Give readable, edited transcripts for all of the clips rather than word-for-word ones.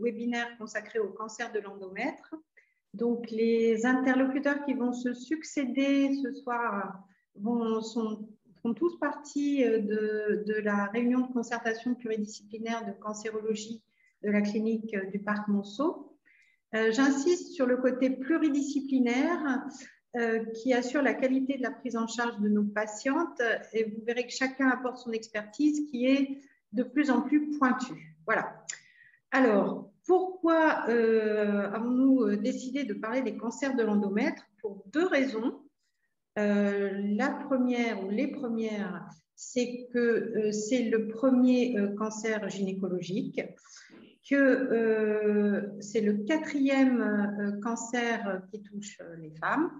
webinaire consacré au cancer de l'endomètre. Donc, les interlocuteurs qui vont se succéder ce soir font tous partie de la réunion de concertation pluridisciplinaire de cancérologie de la clinique du Parc Monceau. J'insiste sur le côté pluridisciplinaire qui assure la qualité de la prise en charge de nos patientes et vous verrez que chacun apporte son expertise qui est de plus en plus pointue. Voilà. Alors, pourquoi avons-nous décidé de parler des cancers de l'endomètre? Pour deux raisons. La première, ou les premières, c'est que c'est le premier cancer gynécologique, que c'est le quatrième cancer qui touche les femmes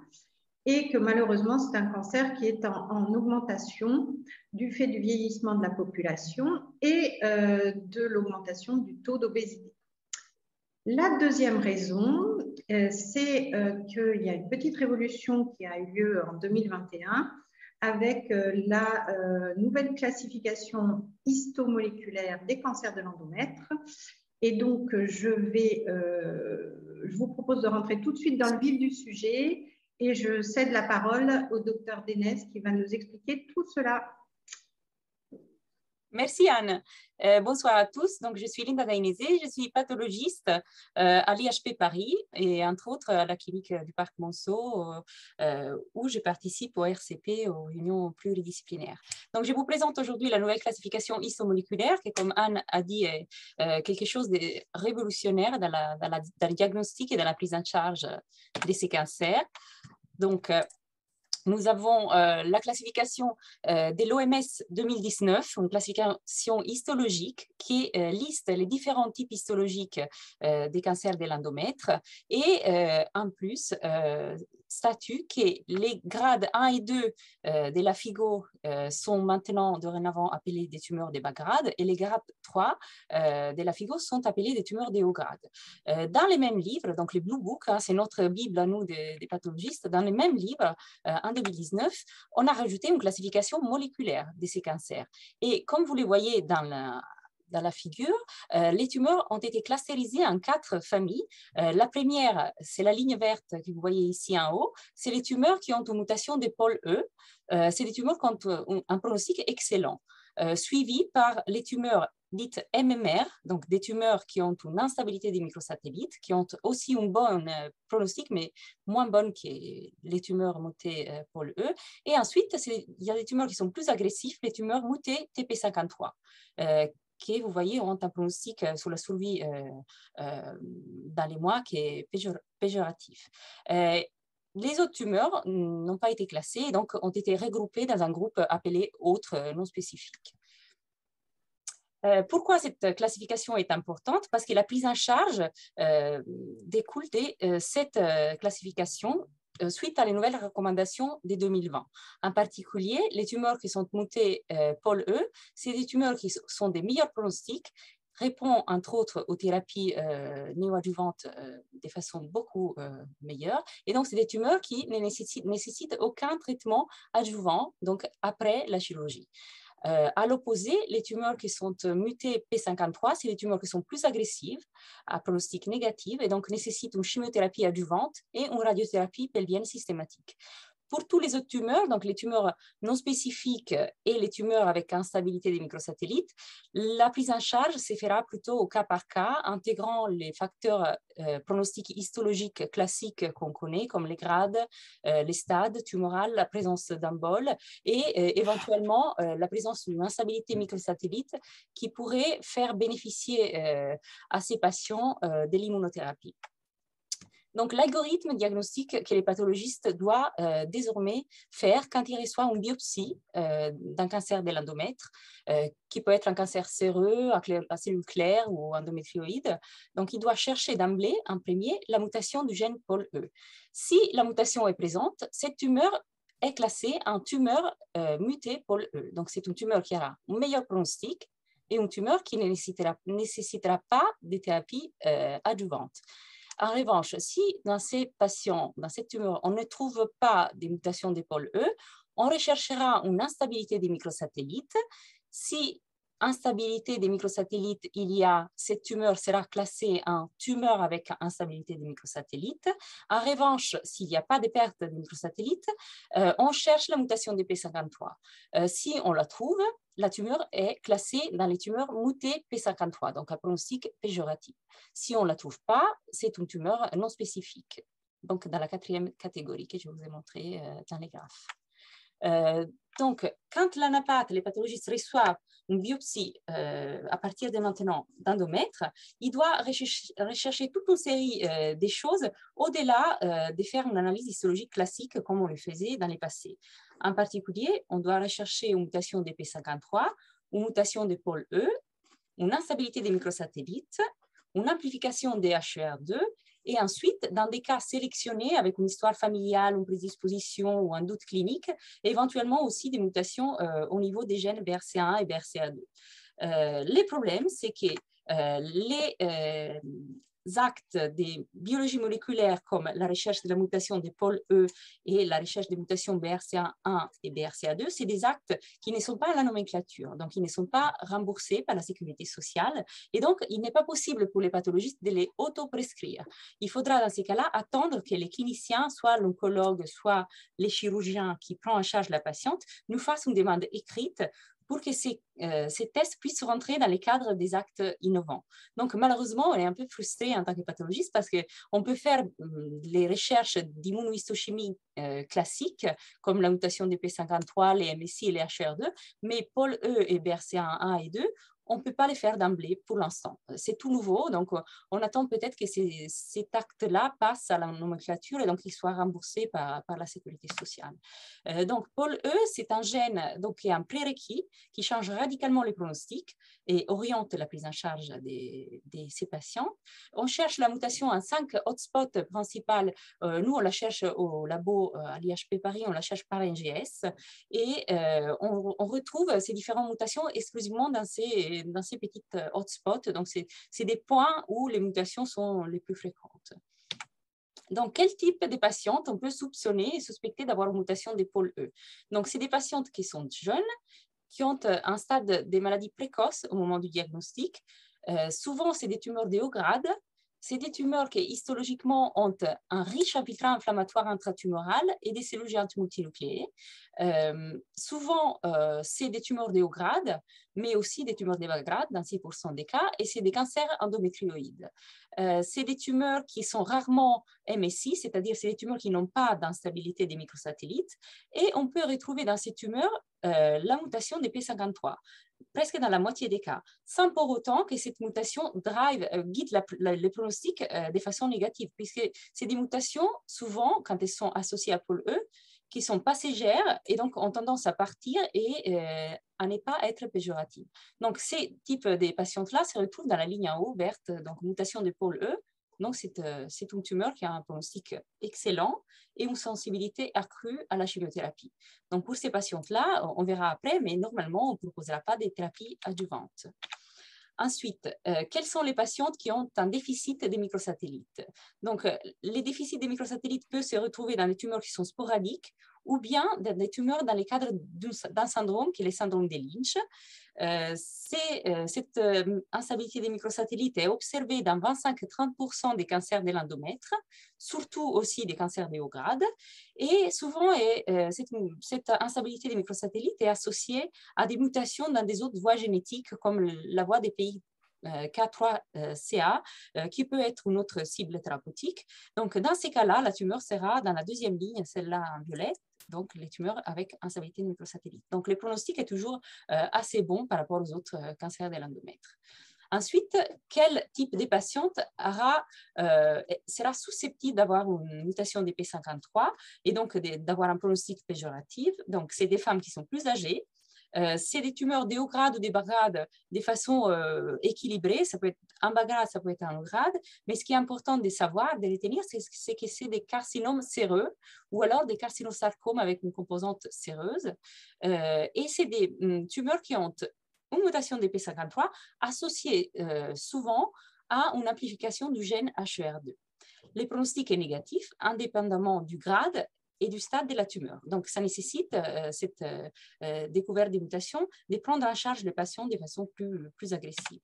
et que malheureusement, c'est un cancer qui est en augmentation du fait du vieillissement de la population et de l'augmentation du taux d'obésité. La deuxième raison, c'est qu'il y a une petite révolution qui a eu lieu en 2021 avec la nouvelle classification histomoléculaire des cancers de l'endomètre. Et donc, je vous propose de rentrer tout de suite dans le vif du sujet et je cède la parole au docteur Dénès qui va nous expliquer tout cela. Merci Anne. Bonsoir à tous. Donc, je suis Linda Dainese, je suis pathologiste à l'IHP Paris et entre autres à la clinique du Parc Monceau où je participe au RCP, aux réunions pluridisciplinaires. Donc, je vous présente aujourd'hui la nouvelle classification histomoléculaire qui, comme Anne a dit, est quelque chose de révolutionnaire dans le diagnostic et dans la prise en charge de ces cancers. Donc, nous avons la classification de l'OMS 2019, une classification histologique qui liste les différents types histologiques des cancers de l'endomètre et en plus statue que les grades 1 et 2 de la FIGO sont maintenant dorénavant appelés des tumeurs de bas grade et les grades 3 de la FIGO sont appelés des tumeurs de haut grade. Dans les mêmes livres, donc les Blue Book, hein, c'est notre bible à nous des pathologistes, dans les mêmes livres, en 2019, on a rajouté une classification moléculaire de ces cancers. Et comme vous les voyez dans la figure, les tumeurs ont été clusterisées en 4 familles. La première, c'est la ligne verte que vous voyez ici en haut, c'est les tumeurs qui ont une mutation de pôle E. C'est des tumeurs qui ont un pronostic excellent, suivi par les tumeurs dites MMR, donc des tumeurs qui ont une instabilité des microsatellites, qui ont aussi une bonne pronostic, mais moins bonne que les tumeurs mutées pôle E. Et ensuite, il y a des tumeurs qui sont plus agressives, les tumeurs mutées TP53, qui, vous voyez, ont un pronostic sur la survie dans les mois qui est péjoratif. Les autres tumeurs n'ont pas été classées et donc ont été regroupées dans un groupe appelé autres non spécifiques. Pourquoi cette classification est importante? Parce que la prise en charge découle de cette classification suite à les nouvelles recommandations de 2020. En particulier, les tumeurs qui sont mutées pôle E, c'est des tumeurs qui sont des meilleurs pronostics, répondent entre autres aux thérapies néoadjuvantes de façon beaucoup meilleure. Et donc, c'est des tumeurs qui ne nécessitent aucun traitement adjuvant, donc après la chirurgie. À l'opposé, les tumeurs qui sont mutées P53, c'est les tumeurs qui sont plus agressives, à pronostic négatif, et donc nécessitent une chimiothérapie adjuvante et une radiothérapie pelvienne systématique. Pour tous les autres tumeurs, donc les tumeurs non spécifiques et les tumeurs avec instabilité des microsatellites, la prise en charge se fera plutôt au cas par cas, intégrant les facteurs pronostiques histologiques classiques qu'on connaît, comme les grades, les stades tumoraux, la présence d'emboles et éventuellement la présence d'une instabilité microsatellite qui pourrait faire bénéficier à ces patients de l'immunothérapie. Donc, l'algorithme diagnostique que les pathologistes doivent désormais faire quand ils reçoivent une biopsie d'un cancer de l'endomètre, qui peut être un cancer séreux, à cellules claires ou endométrioïde. Donc, il doit chercher d'emblée, en premier, la mutation du gène pôle E. Si la mutation est présente, cette tumeur est classée en tumeur mutée pôle E. Donc, c'est une tumeur qui aura un meilleur pronostic et une tumeur qui ne nécessitera pas de thérapie adjuvante. En revanche, si dans ces patients, dans cette tumeur, on ne trouve pas des mutations des pôles E, on recherchera une instabilité des microsatellites. Si instabilité des microsatellites, cette tumeur sera classée en tumeur avec instabilité des microsatellites. En revanche, s'il n'y a pas de perte de microsatellites, on cherche la mutation de P53. Si on la trouve, la tumeur est classée dans les tumeurs mutées P53, donc un pronostic péjoratif. Si on ne la trouve pas, c'est une tumeur non spécifique, donc dans la 4e catégorie que je vous ai montré dans les graphes. Donc, quand l'anapathe, les pathologistes reçoivent une biopsie à partir de maintenant d'endomètre, il doit rechercher toute une série de choses au-delà de faire une analyse histologique classique comme on le faisait dans les passés. En particulier, on doit rechercher une mutation de P53, une mutation de pôle E, une instabilité des microsatellites, une amplification des HER2, et ensuite, dans des cas sélectionnés avec une histoire familiale, une prédisposition ou un doute clinique, éventuellement aussi des mutations au niveau des gènes BRCA1 et BRCA2. Le problème, c'est que les actes des biologies moléculaires comme la recherche de la mutation des pôles E et la recherche des mutations BRCA1 et BRCA2, c'est des actes qui ne sont pas à la nomenclature, donc ils ne sont pas remboursés par la sécurité sociale et donc il n'est pas possible pour les pathologistes de les auto-prescrire. Il faudra dans ces cas-là attendre que les cliniciens, soit l'oncologue, soit les chirurgiens qui prennent en charge la patiente, nous fassent une demande écrite pour que ces tests puissent rentrer dans les cadres des actes innovants. Donc, malheureusement, on est un peu frustré en tant que pathologiste parce qu'on peut faire les recherches d'immunohistochimie classiques, comme la mutation de P53, les MSI et les HER2, mais pôle E et BRCA1 et 2, on ne peut pas les faire d'emblée pour l'instant. C'est tout nouveau, donc on attend peut-être que cet acte-là passe à la nomenclature et donc qu'il soit remboursé par la sécurité sociale. Donc, pôle E, c'est un gène donc, qui est un prérequis qui change radicalement les pronostics et oriente la prise en charge de ces patients. On cherche la mutation en 5 hotspots principales. Nous, on la cherche au labo à l'IHP Paris, on la cherche par NGS et on retrouve ces différentes mutations exclusivement dans ces petites hotspots. Donc, c'est des points où les mutations sont les plus fréquentes. Donc, quel type de patientes on peut soupçonner et suspecter d'avoir une mutation des pôles E? Donc, c'est des patientes qui sont jeunes, qui ont un stade de maladie précoce au moment du diagnostic. Souvent, c'est des tumeurs de haut grade. C'est des tumeurs qui, histologiquement, ont un riche infiltrant inflammatoire intratumoral et des cellules géantes multinucléées. Souvent, c'est des tumeurs de haut grade, mais aussi des tumeurs de bas grade dans 6% des cas, et c'est des cancers endométrioïdes. C'est des tumeurs qui sont rarement MSI, c'est-à-dire c'est des tumeurs qui n'ont pas d'instabilité des microsatellites, et on peut retrouver dans ces tumeurs la mutation des P53, presque dans la moitié des cas, sans pour autant que cette mutation guide les pronostics de façon négative, puisque c'est des mutations, souvent, quand elles sont associées à pôle E, qui sont passagères et donc ont tendance à partir et à ne pas être péjoratives. Donc, ces types de patientes-là se retrouvent dans la ligne en haut verte, donc mutation de pôle E. Donc, c'est une tumeur qui a un pronostic excellent et une sensibilité accrue à la chimiothérapie. Donc, pour ces patientes-là, on verra après, mais normalement, on ne proposera pas des thérapies adjuvantes. Ensuite, quelles sont les patientes qui ont un déficit des microsatellites? Donc, les déficits des microsatellites peuvent se retrouver dans les tumeurs qui sont sporadiques ou bien dans des tumeurs dans le cadre d'un syndrome qui est le syndrome de Lynch. Cette instabilité des microsatellites est observée dans 25-30% des cancers de l'endomètre, surtout aussi des cancers de haut grade. Et souvent, cette instabilité des microsatellites est associée à des mutations dans des autres voies génétiques comme la voie des pays K3CA, qui peut être une autre cible thérapeutique. Donc, dans ces cas-là, la tumeur sera dans la deuxième ligne, celle-là en violet, donc les tumeurs avec instabilité de microsatellites. Donc, le pronostic est toujours assez bon par rapport aux autres cancers de l'endomètre. Ensuite, quel type de patiente sera susceptible d'avoir une mutation des P53 et donc d'avoir un pronostic péjoratif? Donc, c'est des femmes qui sont plus âgées. C'est des tumeurs de haut grade ou de bas grade de façon équilibrée. Ça peut être en bas grade, ça peut être en haut grade. Mais ce qui est important de savoir, de retenir, c'est que c'est des carcinomes séreux ou alors des carcinosarcomes avec une composante séreuse. Et c'est des tumeurs qui ont une mutation de P53 associée souvent à une amplification du gène HER2. Le pronostic est négatif, indépendamment du grade et du stade de la tumeur. Donc, ça nécessite, cette découverte des mutations, de prendre en charge les patients de façon plus agressive.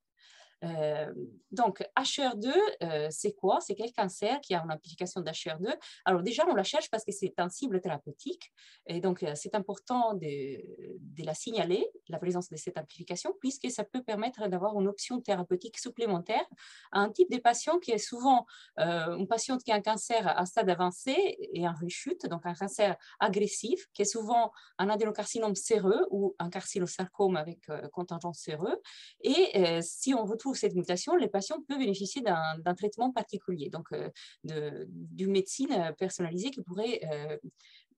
Donc, HER2, c'est quoi? C'est quel cancer qui a une amplification d'HER2? Alors déjà, on la cherche parce que c'est un cible thérapeutique et donc c'est important de la signaler, la présence de cette amplification, puisque ça peut permettre d'avoir une option thérapeutique supplémentaire à un type de patient qui est souvent une patiente qui a un cancer à stade avancé et en rechute, donc un cancer agressif, qui est souvent un adénocarcinome séreux ou un carcinosarcome avec contingence séreux. Et si on retrouve cette mutation, les patients peuvent bénéficier d'un traitement particulier, donc d'une médecine personnalisée qui pourrait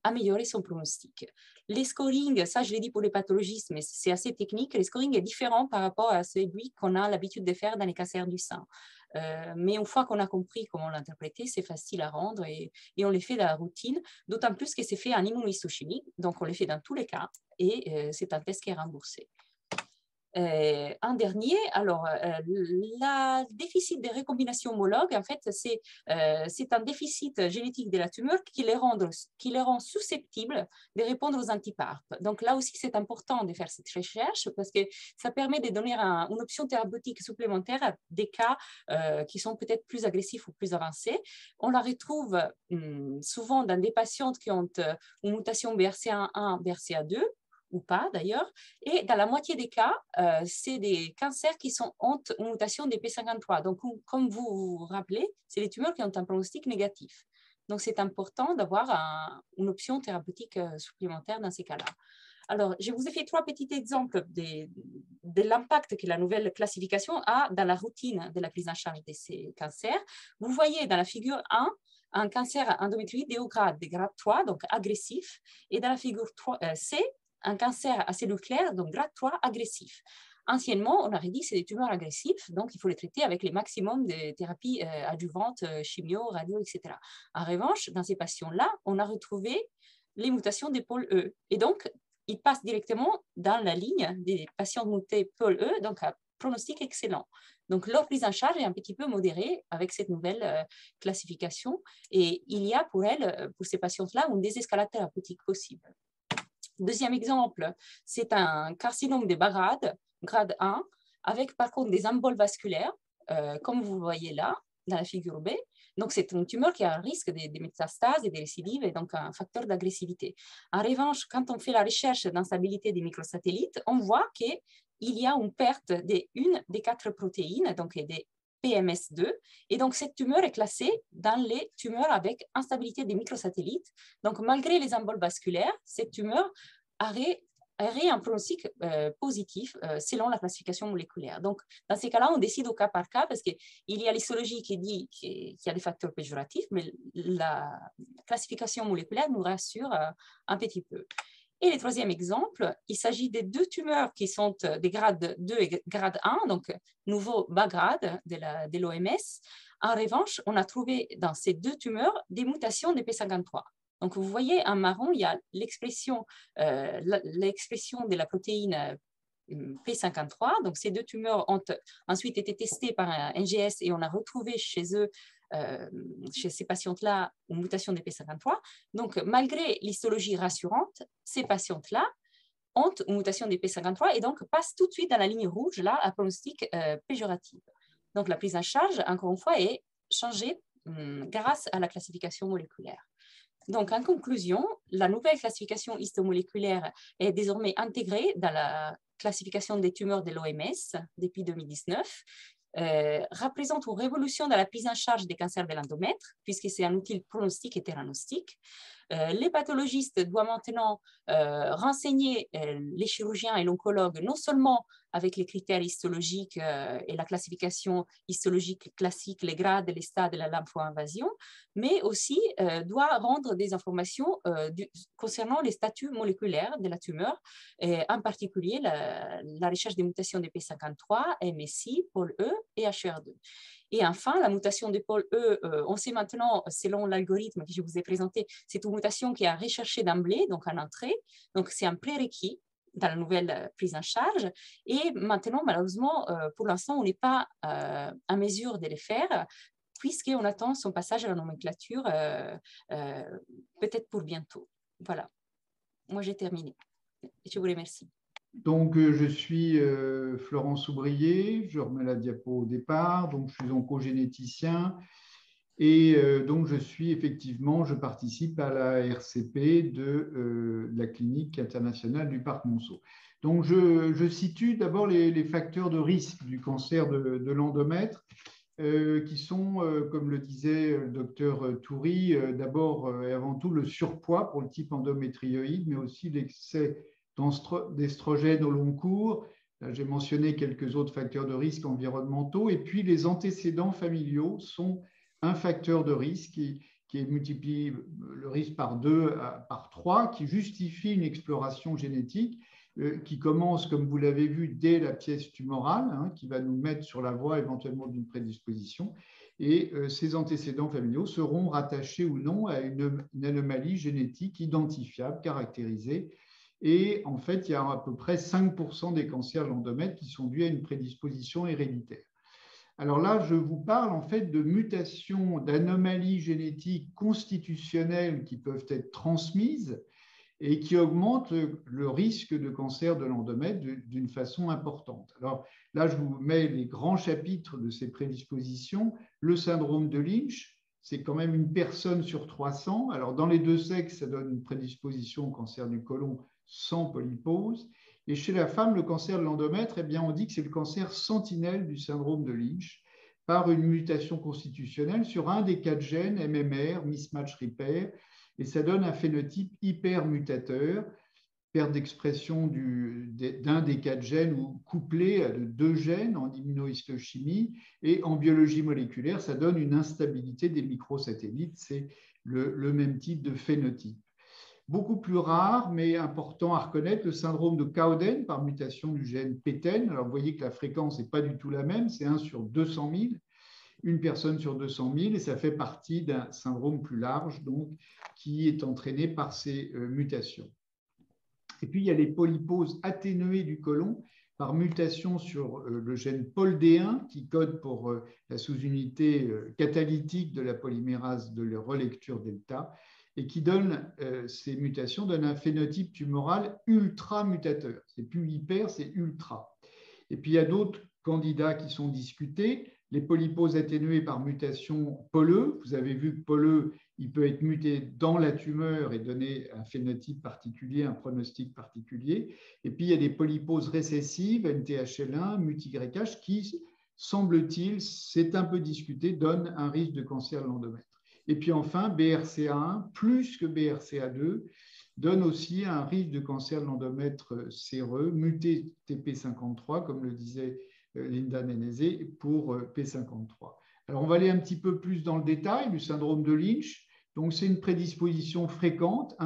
améliorer son pronostic. Les scorings, ça je l'ai dit pour les pathologistes, mais c'est assez technique. Les scorings est différent par rapport à celui qu'on a l'habitude de faire dans les cancers du sein. Mais une fois qu'on a compris comment l'interpréter, c'est facile à rendre et on les fait dans la routine, d'autant plus que c'est fait en immunohistochimie, donc on les fait dans tous les cas et c'est un test qui est remboursé. Un dernier, alors, le déficit de recombination homologue, en fait, c'est un déficit génétique de la tumeur qui les rend susceptibles de répondre aux antiparp. Donc là aussi, c'est important de faire cette recherche parce que ça permet de donner une option thérapeutique supplémentaire à des cas qui sont peut-être plus agressifs ou plus avancés. On la retrouve souvent dans des patientes qui ont une mutation BRCA1, BRCA2, ou pas d'ailleurs, et dans la moitié des cas, c'est des cancers qui ont une mutation des P53. Donc, comme vous vous rappelez, c'est des tumeurs qui ont un pronostic négatif. Donc, c'est important d'avoir une option thérapeutique supplémentaire dans ces cas-là. Alors, je vous ai fait 3 petits exemples de l'impact que la nouvelle classification a dans la routine de la prise en charge de ces cancers. Vous voyez dans la figure 1, un cancer endométrioïde de haut grade, de grade 3, donc agressif, et dans la figure C, un cancer à cellules claires, donc grade 3 agressif. Anciennement, on aurait dit que c'est des tumeurs agressives, donc il faut les traiter avec les maximums de thérapies adjuvantes, chimio, radio, etc. En revanche, dans ces patients-là, on a retrouvé les mutations des pôles E. Et donc, ils passent directement dans la ligne des patients mutés pôle E, donc à pronostic excellent. Donc, leur prise en charge est un petit peu modérée avec cette nouvelle classification. Et il y a pour ces patients-là, une désescalade thérapeutique possible. Deuxième exemple, c'est un carcinome des bas grades, grade 1, avec par contre des emboles vasculaires, comme vous voyez là, dans la figure B. Donc, c'est une tumeur qui a un risque de métastases et de récidive et donc un facteur d'agressivité. En revanche, quand on fait la recherche d'instabilité des microsatellites, on voit qu'il y a une perte d'une des 4 protéines, donc des PMS2, et donc cette tumeur est classée dans les tumeurs avec instabilité des microsatellites. Donc, malgré les emboles vasculaires, cette tumeur aurait un pronostic positif selon la classification moléculaire. Donc, dans ces cas-là, on décide au cas par cas parce qu'il y a l'histologie qui dit qu'il y a des facteurs péjoratifs, mais la classification moléculaire nous rassure un petit peu. Et le troisième exemple, il s'agit des 2 tumeurs qui sont des grades 2 et grade 1, donc nouveau bas grade de l'OMS. En revanche, on a trouvé dans ces 2 tumeurs des mutations de P53. Donc, vous voyez, en marron, il y a l'expression de la protéine P53. Donc, ces 2 tumeurs ont ensuite été testées par un NGS et on a retrouvé chez eux, chez ces patientes-là, une mutation de P53. Donc, malgré l'histologie rassurante, ces patientes-là ont une mutation de P53 et donc passent tout de suite dans la ligne rouge, là, à pronostic péjoratif. Donc, la prise en charge, encore une fois, est changée grâce à la classification moléculaire. Donc, en conclusion, la nouvelle classification histomoléculaire est désormais intégrée dans la classification des tumeurs de l'OMS depuis 2019, représente une révolution dans la prise en charge des cancers de l'endomètre, puisque c'est un outil pronostique et theranostique. Les pathologistes doivent maintenant renseigner les chirurgiens et l'oncologue non seulement avec les critères histologiques et la classification histologique classique, les grades, les stades de la lympho-invasion, mais aussi doit rendre des informations concernant les statuts moléculaires de la tumeur, en particulier la recherche des mutations de P53, MSI, pôle E et HER2. Et enfin, la mutation de pôle E, on sait maintenant, selon l'algorithme que je vous ai présenté, c'est une mutation qui est recherchée d'emblée, donc en entrée. Donc, c'est un prérequis dans la nouvelle prise en charge. Et maintenant, malheureusement, pour l'instant, on n'est pas en mesure de les faire puisqu'on attend son passage à la nomenclature, peut-être pour bientôt. Voilà, moi j'ai terminé. Je vous remercie. Donc, je suis Florence Oubrier, je remets la diapo au départ, donc je suis oncogénéticien et donc je participe à la RCP de la clinique internationale du Parc Monceau. Donc, je situe d'abord les facteurs de risque du cancer de l'endomètre qui sont, comme le disait le docteur Toury, d'abord et avant tout le surpoids pour le type endométrioïde, mais aussi l'excès d'estrogène au long cours. J'ai mentionné quelques autres facteurs de risque environnementaux. Et puis, les antécédents familiaux sont un facteur de risque qui multiplie le risque par 2, par 3, qui justifie une exploration génétique qui commence, comme vous l'avez vu, dès la pièce tumorale, hein, qui va nous mettre sur la voie éventuellement d'une prédisposition. Et ces antécédents familiaux seront rattachés ou non à une anomalie génétique identifiable, caractérisée. Et en fait, il y a à peu près 5% des cancers de l'endomètre qui sont dus à une prédisposition héréditaire. Alors là, je vous parle en fait de mutations, d'anomalies génétiques constitutionnelles qui peuvent être transmises et qui augmentent le risque de cancer de l'endomètre d'une façon importante. Alors là, je vous mets les grands chapitres de ces prédispositions. Le syndrome de Lynch, c'est quand même une personne sur 300. Alors dans les deux sexes, ça donne une prédisposition au cancer du côlon sans polypose. Et chez la femme, le cancer de l'endomètre, eh bien, on dit que c'est le cancer sentinelle du syndrome de Lynch par une mutation constitutionnelle sur un des 4 gènes MMR, mismatch repair, et ça donne un phénotype hypermutateur, perte d'expression d'un des 4 gènes ou couplé à 2 gènes en immunohistochimie, et en biologie moléculaire, ça donne une instabilité des microsatellites, c'est le même type de phénotype. Beaucoup plus rare, mais important à reconnaître, le syndrome de Cowden par mutation du gène PTEN. Alors, vous voyez que la fréquence n'est pas du tout la même, c'est 1 sur 200 000, une personne sur 200 000, et ça fait partie d'un syndrome plus large, donc, qui est entraîné par ces mutations. Et puis, il y a les polyposes atténuées du côlon par mutation sur le gène POLD1, qui code pour la sous-unité catalytique de la polymérase de la relecture delta, et qui donne, ces mutations donnent un phénotype tumoral ultra mutateur. C'est plus hyper, c'est ultra. Et puis, il y a d'autres candidats qui sont discutés. Les polyposes atténuées par mutation POLE. Vous avez vu que POLE, il peut être muté dans la tumeur et donner un phénotype particulier, un pronostic particulier. Et puis, il y a des polyposes récessives, NTHL1, MUT-YH, qui, semble-t-il, c'est un peu discuté, donnent un risque de cancer de l'endomètre. Et puis enfin, BRCA1 plus que BRCA2 donne aussi un risque de cancer de l'endomètre séreux, muté TP53, comme le disait Linda Nenese, pour P53. Alors, on va aller un petit peu plus dans le détail du syndrome de Lynch. Donc, c'est une prédisposition fréquente,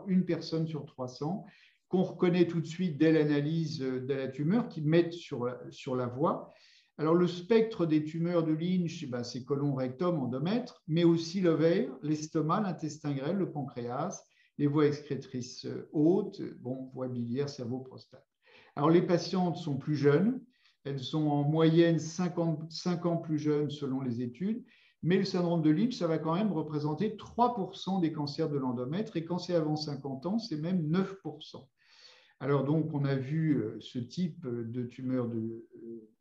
une personne sur 300, qu'on reconnaît tout de suite dès l'analyse de la tumeur, qui met sur la voie. Alors, le spectre des tumeurs de Lynch, c'est côlon, rectum, endomètre, mais aussi l'ovaire, l'estomac, l'intestin grêle, le pancréas, les voies excrétrices hautes, voies biliaires, cerveau, prostate. Alors, les patientes sont plus jeunes, elles sont en moyenne 55 ans plus jeunes selon les études, mais le syndrome de Lynch, ça va quand même représenter 3% des cancers de l'endomètre, et quand c'est avant 50 ans, c'est même 9%. Alors donc, on a vu ce type de tumeur de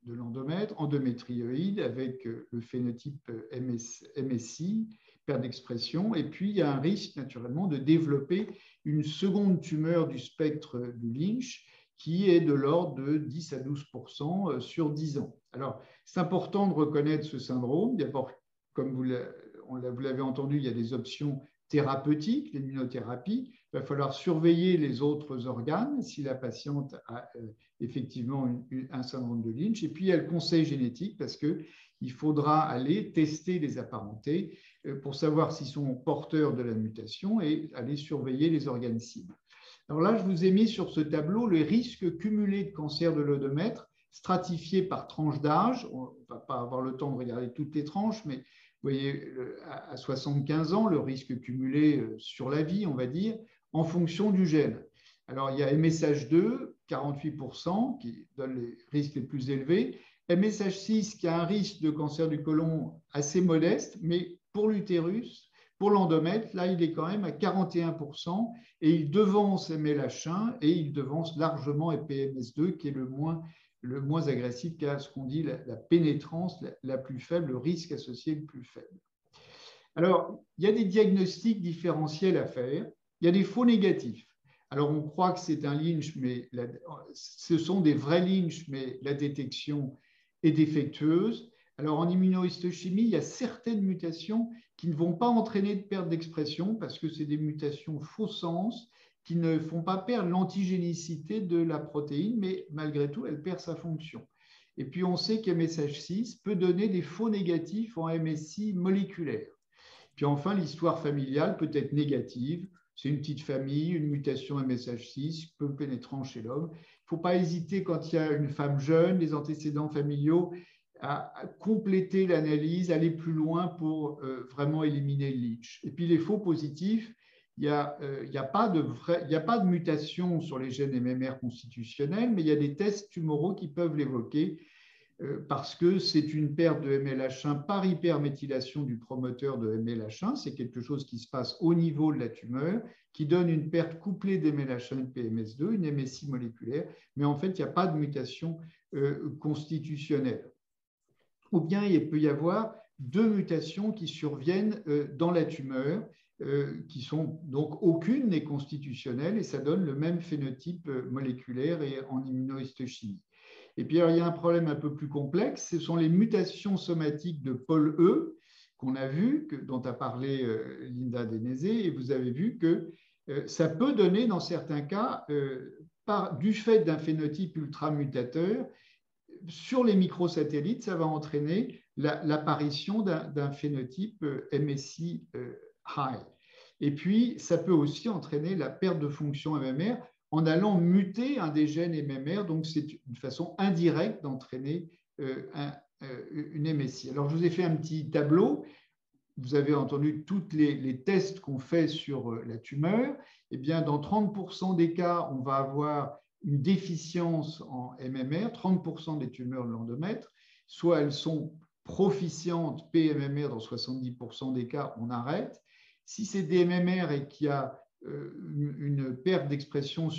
l'endomètre, endométrioïde, avec le phénotype MSI, perte d'expression, et puis il y a un risque naturellement de développer une seconde tumeur du spectre de Lynch qui est de l'ordre de 10 à 12% sur 10 ans. Alors, c'est important de reconnaître ce syndrome. D'abord, comme vous l'avez entendu, il y a des options thérapeutiques, l'immunothérapie. Il va falloir surveiller les autres organes si la patiente a effectivement un syndrome de Lynch. Et puis, il y a le conseil génétique parce qu'il faudra aller tester les apparentés pour savoir s'ils sont porteurs de la mutation et aller surveiller les organes cibles. Alors là, je vous ai mis sur ce tableau le risque cumulé de cancer de l'endomètre stratifié par tranche d'âge. On ne va pas avoir le temps de regarder toutes les tranches, mais vous voyez, à 75 ans, le risque cumulé sur la vie, on va dire, en fonction du gène. Alors, il y a MSH2, 48%, qui donne les risques les plus élevés. MSH6 qui a un risque de cancer du côlon assez modeste, mais pour l'utérus, pour l'endomètre, là, il est quand même à 41% et il devance MLH1 et il devance largement PMS2 qui est le moins agressif, qui a ce qu'on dit la pénétrance la plus faible, le risque associé le plus faible. Alors, il y a des diagnostics différentiels à faire. Il y a des faux négatifs. Alors, on croit que c'est un Lynch, mais ce sont des vrais Lynch, mais la détection est défectueuse. Alors, en immunohistochimie, il y a certaines mutations qui ne vont pas entraîner de perte d'expression parce que c'est des mutations faux sens qui ne font pas perdre l'antigénicité de la protéine, mais malgré tout, elle perd sa fonction. Et puis, on sait qu'MSH6 peut donner des faux négatifs en MSI moléculaire. Puis enfin, l'histoire familiale peut être négative. C'est une petite famille, une mutation MSH6, peu pénétrant chez l'homme. Il ne faut pas hésiter quand il y a une femme jeune, des antécédents familiaux, à compléter l'analyse, aller plus loin pour vraiment éliminer le Lynch. Et puis les faux positifs, il n'y a pas de mutation sur les gènes MMR constitutionnels, mais il y a des tests tumoraux qui peuvent l'évoquer parce que c'est une perte de MLH1 par hyperméthylation du promoteur de MLH1. C'est quelque chose qui se passe au niveau de la tumeur, qui donne une perte couplée d'MLH1 et de PMS2, une MSI moléculaire, mais en fait, il n'y a pas de mutation constitutionnelle. Ou bien il peut y avoir deux mutations qui surviennent dans la tumeur, qui sont donc aucune n'est constitutionnelle, et ça donne le même phénotype moléculaire et en immunohistochimie. Et puis, alors, il y a un problème un peu plus complexe, ce sont les mutations somatiques de Paul E, qu'on a vu, dont a parlé Linda Dainese, et vous avez vu que ça peut donner, dans certains cas, du fait d'un phénotype ultramutateur, sur les microsatellites, ça va entraîner l'apparition d'un phénotype MSI high. Et puis, ça peut aussi entraîner la perte de fonction MMR, en allant muter un des gènes MMR, donc c'est une façon indirecte d'entraîner une MSI. Alors, je vous ai fait un petit tableau. Vous avez entendu tous les tests qu'on fait sur la tumeur. Eh bien, dans 30% des cas, on va avoir une déficience en MMR, 30% des tumeurs de l'endomètre, soit elles sont proficientes PMMR dans 70% des cas, on arrête. Si c'est des MMR et qu'il y a une perte d'expression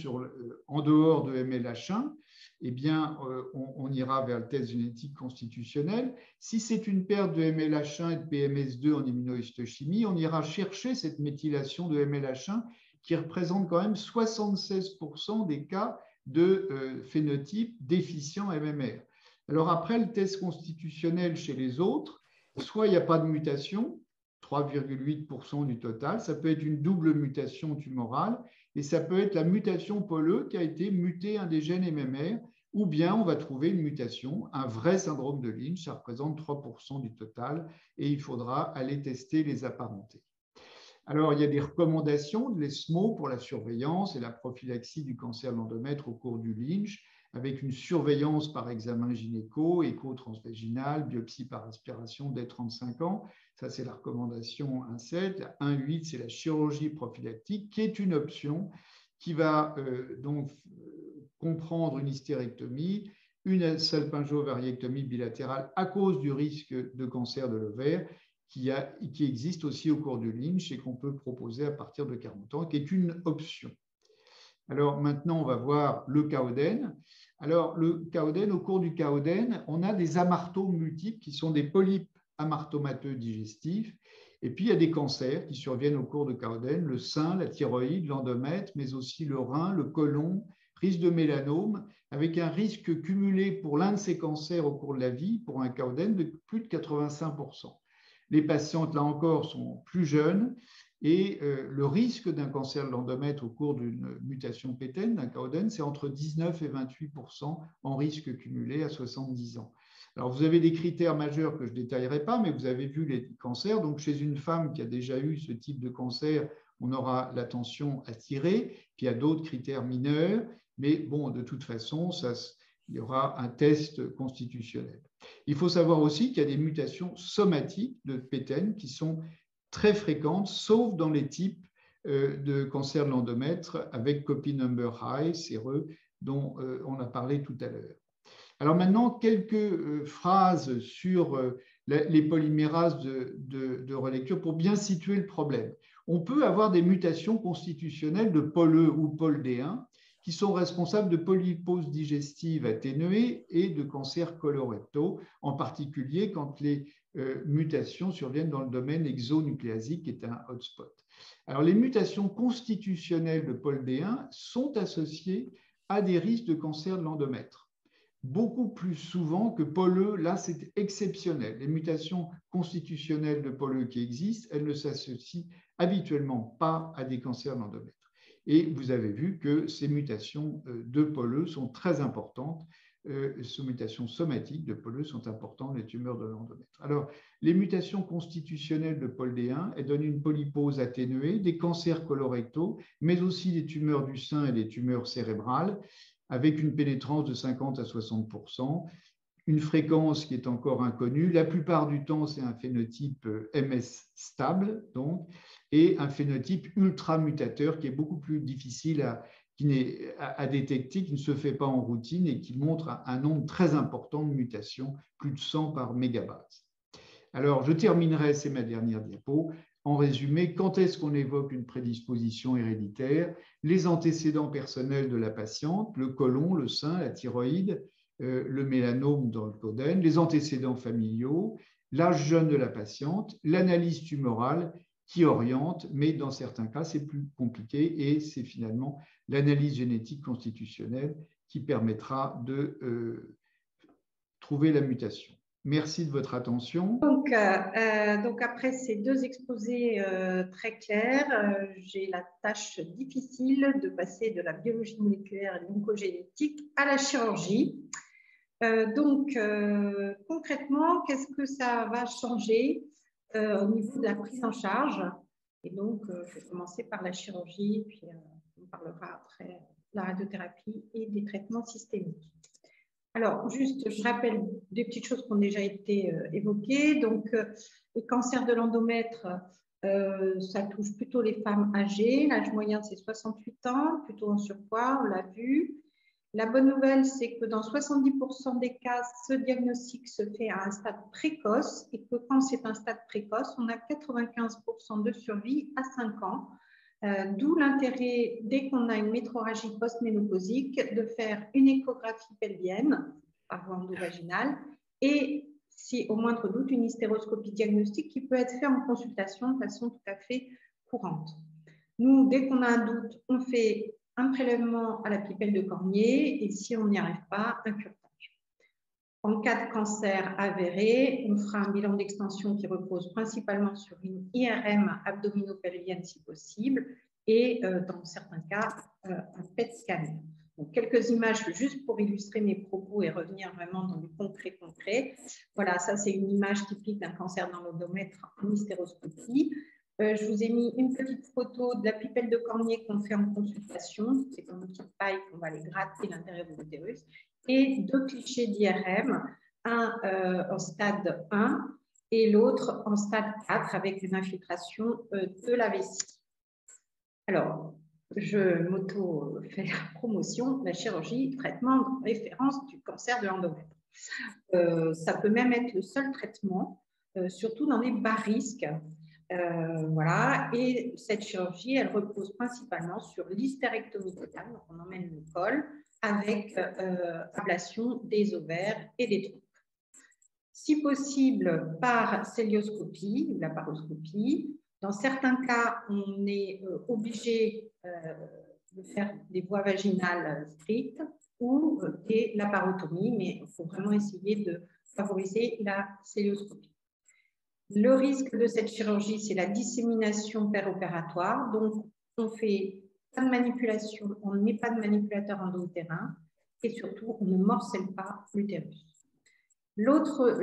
en dehors de MLH1, eh bien, on ira vers le test génétique constitutionnel. Si c'est une perte de MLH1 et de PMS2 en immunohistochimie, on ira chercher cette méthylation de MLH1 qui représente quand même 76% des cas de phénotype déficient MMR. Alors après, le test constitutionnel chez les autres, soit il n'y a pas de mutation, 3,8% du total. Ça peut être une double mutation tumorale et ça peut être la mutation POLE qui a été mutée un des gènes MMR, ou bien on va trouver une mutation, un vrai syndrome de Lynch, ça représente 3% du total et il faudra aller tester les apparentés. Alors, il y a des recommandations de l'ESMO pour la surveillance et la prophylaxie du cancer de l'endomètre au cours du Lynch, avec une surveillance par examen gynéco, écho transvaginal, biopsie par aspiration dès 35 ans. Ça, c'est la recommandation 1,7. La 1,8, c'est la chirurgie prophylactique, qui est une option qui va donc comprendre une hystérectomie, une salpingo-ovariectomie bilatérale à cause du risque de cancer de l'ovaire, qui existe aussi au cours du Lynch et qu'on peut proposer à partir de 40 ans, qui est une option. Alors maintenant, on va voir le Cauden. Alors le Cauden, au cours du Cauden, on a des amartomes multiples qui sont des polypes amartomateux digestifs. Et puis il y a des cancers qui surviennent au cours de Cauden, le sein, la thyroïde, l'endomètre, mais aussi le rein, le côlon, risque de mélanome, avec un risque cumulé pour l'un de ces cancers au cours de la vie, pour un Cauden, de plus de 85%. Les patientes, là encore, sont plus jeunes et le risque d'un cancer de l'endomètre au cours d'une mutation pétaine, d'un Cauden, c'est entre 19 et 28% en risque cumulé à 70 ans. Alors, vous avez des critères majeurs que je ne détaillerai pas, mais vous avez vu les cancers. Donc, chez une femme qui a déjà eu ce type de cancer, on aura la tension à tirer. Puis, il y a d'autres critères mineurs. Mais bon, de toute façon, il y aura un test constitutionnel. Il faut savoir aussi qu'il y a des mutations somatiques de pétaine qui sont très fréquentes, sauf dans les types de cancer de l'endomètre avec copy number high, CRE, dont on a parlé tout à l'heure. Alors maintenant, quelques phrases sur les polymérases de relecture pour bien situer le problème. On peut avoir des mutations constitutionnelles de POLE ou POLD1 qui sont responsables de polyposes digestives atténuées et de cancers colorectaux, en particulier quand les mutations surviennent dans le domaine exonucléasique, qui est un hotspot. Alors, les mutations constitutionnelles de POLD1 sont associées à des risques de cancer de l'endomètre. Beaucoup plus souvent que POLE, là c'est exceptionnel. Les mutations constitutionnelles de POLE qui existent, elles ne s'associent habituellement pas à des cancers de l'endomètre. Et vous avez vu que ces mutations de POLE sont très importantes. Ces mutations somatiques de POLE sont importantes dans les tumeurs de l'endomètre. Alors, les mutations constitutionnelles de POLD1, elles donnent une polypose atténuée, des cancers colorectaux, mais aussi des tumeurs du sein et des tumeurs cérébrales, avec une pénétrance de 50 à 60%, une fréquence qui est encore inconnue. La plupart du temps, c'est un phénotype MS stable, donc, et un phénotype ultramutateur qui est beaucoup plus difficile à détecter, qui ne se fait pas en routine et qui montre un nombre très important de mutations, plus de 100 par mégabase. Alors, je terminerai, c'est ma dernière diapo. En résumé, quand est-ce qu'on évoque une prédisposition héréditaire? Les antécédents personnels de la patiente, le côlon, le sein, la thyroïde, le mélanome dans le codène, les antécédents familiaux, l'âge jeune de la patiente, l'analyse tumorale qui oriente, mais dans certains cas, c'est plus compliqué et c'est finalement l'analyse génétique constitutionnelle qui permettra de trouver la mutation. Merci de votre attention. Donc après ces deux exposés très clairs, j'ai la tâche difficile de passer de la biologie moléculaire et de l'oncogénétique à la chirurgie. Concrètement, qu'est-ce que ça va changer au niveau de la prise en charge? Et donc, je vais commencer par la chirurgie, puis on parlera après de la radiothérapie et des traitements systémiques. Alors, juste, je rappelle des petites choses qui ont déjà été évoquées. Donc, les cancers de l'endomètre, ça touche plutôt les femmes âgées. L'âge moyen, c'est 68 ans, plutôt en surpoids, on l'a vu. La bonne nouvelle, c'est que dans 70% des cas, ce diagnostic se fait à un stade précoce et que quand c'est un stade précoce, on a 95% de survie à 5 ans. D'où l'intérêt, dès qu'on a une métrorragie post-ménopausique, de faire une échographie pelvienne par voie endovaginale et, si au moindre doute, une hystéroscopie diagnostique qui peut être faite en consultation de façon tout à fait courante. Nous, dès qu'on a un doute, on fait un prélèvement à la pipelle de Cornier et si on n'y arrive pas, un curetage. En cas de cancer avéré, on fera un bilan d'extension qui repose principalement sur une IRM abdominopelvienne si possible et dans certains cas, un PET scanner. Donc, quelques images juste pour illustrer mes propos et revenir vraiment dans le concret. Voilà, ça c'est une image typique d'un cancer dans l'endomètre en hystéroscopie. Je vous ai mis une petite photo de la pipelle de Cornier qu'on fait en consultation. C'est comme une petite paille qu'on va aller gratter l'intérieur de l'utérus. Et deux clichés d'IRM, un en stade 1 et l'autre en stade 4 avec une infiltration de la vessie. Alors, je m'auto-fais la promotion, la chirurgie, traitement de référence du cancer de l'endomètre. Ça peut même être le seul traitement, surtout dans les bas risques. Voilà, et cette chirurgie, elle repose principalement sur l'hystérectomie totale, donc on emmène le col avec ablation des ovaires et des trompes. Si possible, par célioscopie ou laparoscopie. Dans certains cas, on est obligé de faire des voies vaginales strictes ou des laparotomies, mais il faut vraiment essayer de favoriser la célioscopie. Le risque de cette chirurgie, c'est la dissémination péropératoire. Donc, on fait pas de manipulation, on ne met pas de manipulateur endo-utérin et surtout, on ne morcelle pas l'utérus. L'autre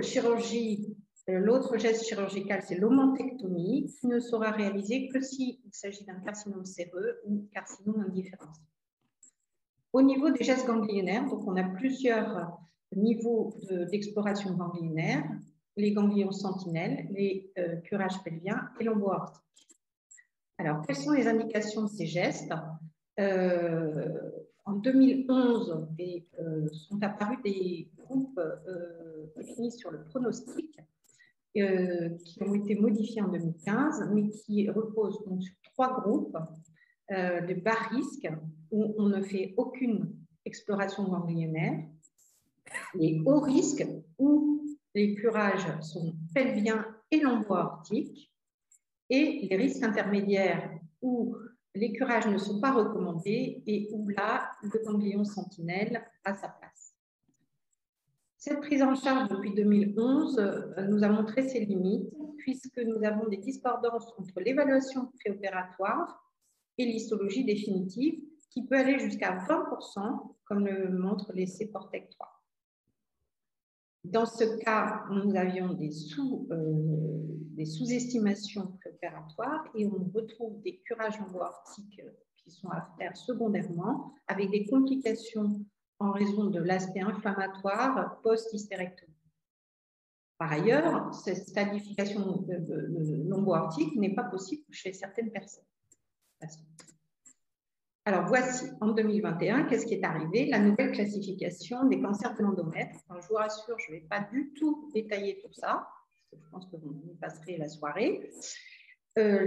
geste chirurgical, c'est l'omentectomie, qui ne sera réalisée que s'il s'agit d'un carcinome séreux ou carcinome indifférencié. Au niveau des gestes ganglionnaires, donc on a plusieurs niveaux d'exploration ganglionnaire, les ganglions sentinelles, les curages pelviens et l'ombo-aortique. Alors, quelles sont les indications de ces gestes? En 2011, sont apparus des groupes définis sur le pronostic qui ont été modifiés en 2015, mais qui reposent donc sur 3 groupes de bas risque où on ne fait aucune exploration ganglionnaire, les hauts risques où les curages sont pelviens et lombo-aortiques, et les risques intermédiaires où les curages ne sont pas recommandés et où là, le ganglion sentinelle a sa place. Cette prise en charge depuis 2011 nous a montré ses limites puisque nous avons des discordances entre l'évaluation préopératoire et l'histologie définitive qui peut aller jusqu'à 20%, comme le montre l'essai Portec 3. Dans ce cas, nous avions des sous-estimations préopératoires et on retrouve des curages lombo-aortiques qui sont à faire secondairement avec des complications en raison de l'aspect inflammatoire post-hystérectomie. Par ailleurs, cette stadification lombo-aortique n'est pas possible chez certaines personnes. Alors, voici, en 2021, qu'est-ce qui est arrivé? La nouvelle classification des cancers de l'endomètre. Je vous rassure, je ne vais pas du tout détailler tout ça. Je pense que vous y passerez la soirée.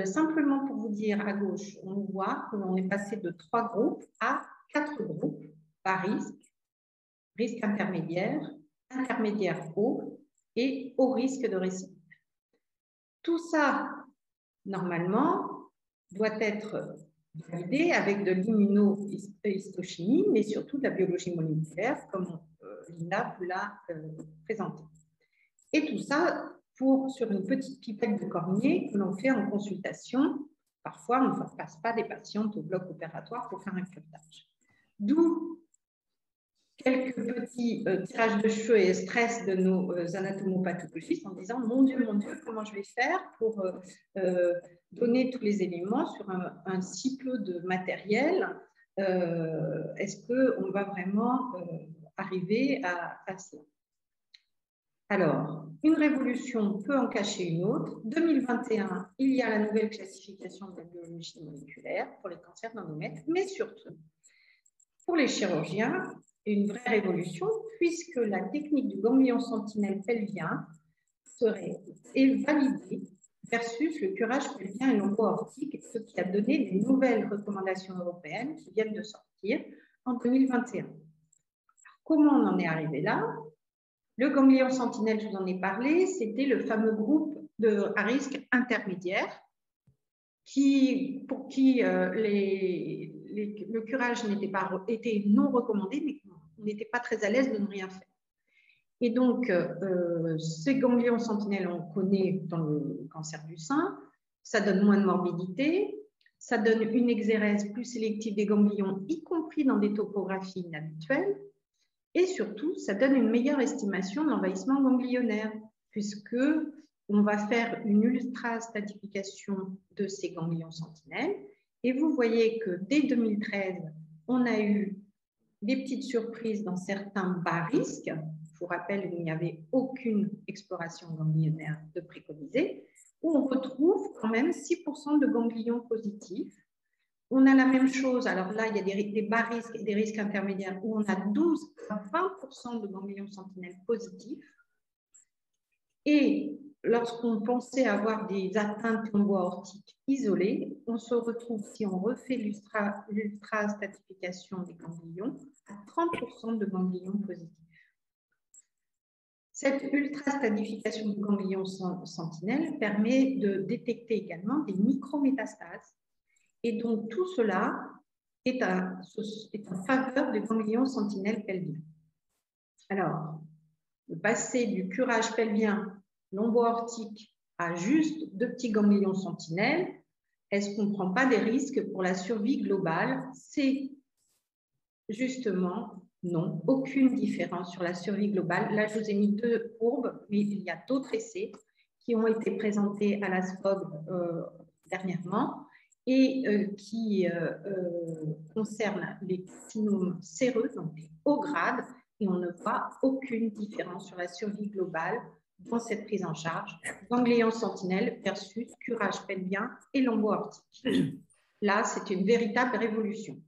Simplement pour vous dire, à gauche, on voit qu'on est passé de 3 groupes à 4 groupes par risque, risque intermédiaire, intermédiaire haut et haut risque de récidive. Tout ça, normalement, doit être validé avec de l'immunohistochimie, mais surtout de la biologie moléculaire, comme Linda vous l'a présenté. Et tout ça sur une petite pipette de cornier que l'on fait en consultation. Parfois, on ne passe pas des patientes au bloc opératoire pour faire un curetage. D'où quelques petits tirages de cheveux et stress de nos anatomopathologistes en disant mon Dieu, comment je vais faire pour donner tous les éléments sur un si peu de matériel. Est-ce qu'on va vraiment arriver à cela? Alors, une révolution peut en cacher une autre. 2021, il y a la nouvelle classification de la biologie moléculaire pour les cancers d'endomètre, mais surtout, pour les chirurgiens, une vraie révolution puisque la technique du ganglion sentinelle pelvien serait validée versus le curage pelvien et lombo-aortique, ce qui a donné des nouvelles recommandations européennes qui viennent de sortir en 2021. Alors, comment on en est arrivé là? Le ganglion sentinelle, je vous en ai parlé, c'était le fameux groupe à risque intermédiaire pour qui le curage était non recommandé, mais on n'était pas très à l'aise de ne rien faire. Et donc, ces ganglions sentinelles, on connaît dans le cancer du sein, ça donne moins de morbidité, ça donne une exérèse plus sélective des ganglions, y compris dans des topographies inhabituelles, et surtout, ça donne une meilleure estimation de l'envahissement ganglionnaire, puisque on va faire une ultra-stratification de ces ganglions sentinelles. Et vous voyez que dès 2013, on a eu des petites surprises dans certains bas risques. Je vous rappelle qu'il n'y avait aucune exploration ganglionnaire de préconisée, où on retrouve quand même 6% de ganglions positifs. On a la même chose, alors là, il y a des bas risques et des risques intermédiaires où on a 12 à 20% de ganglions sentinelles positifs. Et lorsqu'on pensait avoir des atteintes lombo-aortiques isolées, on se retrouve, si on refait l'ultra-stratification des ganglions, à 30% de ganglions positifs. Cette ultra-stratification du ganglion sentinelle permet de détecter également des micrométastases. Et donc, tout cela est en faveur du ganglion sentinelle pelvien. Alors, le passer du curage pelvien lombo-aortique à juste 2 petits ganglions sentinelles, est-ce qu'on ne prend pas des risques pour la survie globale? C'est justement non, aucune différence sur la survie globale. Là, je vous ai mis 2 courbes, mais il y a d'autres essais qui ont été présentés à la SPOG dernièrement et qui concernent les carcinomes séreux, donc les hauts grades, et on ne voit aucune différence sur la survie globale dans cette prise en charge, ganglion sentinelle versus curage pelvien et lombo-aortique. Là, c'est une véritable révolution.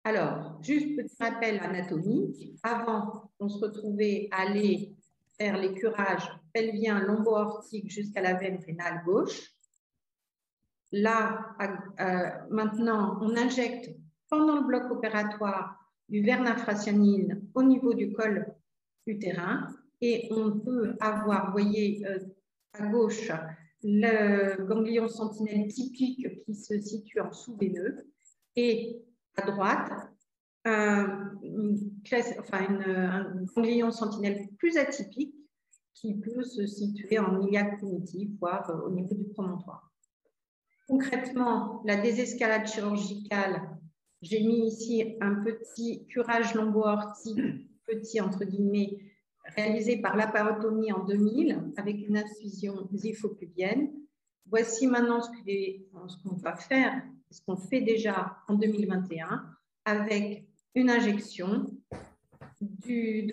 Alors, juste petit rappel anatomique. Avant, on se retrouvait à aller faire les curages pelviens lombo-aortiques jusqu'à la veine rénale gauche. Là, maintenant, on injecte pendant le bloc opératoire du vernafracianine au niveau du col utérin et on peut avoir, vous voyez, à gauche, le ganglion sentinelle typique qui se situe en sous-veineux et à droite, un ganglion sentinelle plus atypique qui peut se situer en iliaque primitif, voire au niveau du promontoire. Concrètement, la désescalade chirurgicale, j'ai mis ici un petit curage lombo-aortique, petit entre guillemets, réalisé par laparotomie en 2000 avec une incision xiphopubienne. Voici maintenant ce qu'on va faire, ce qu'on fait déjà en 2021 avec une injection du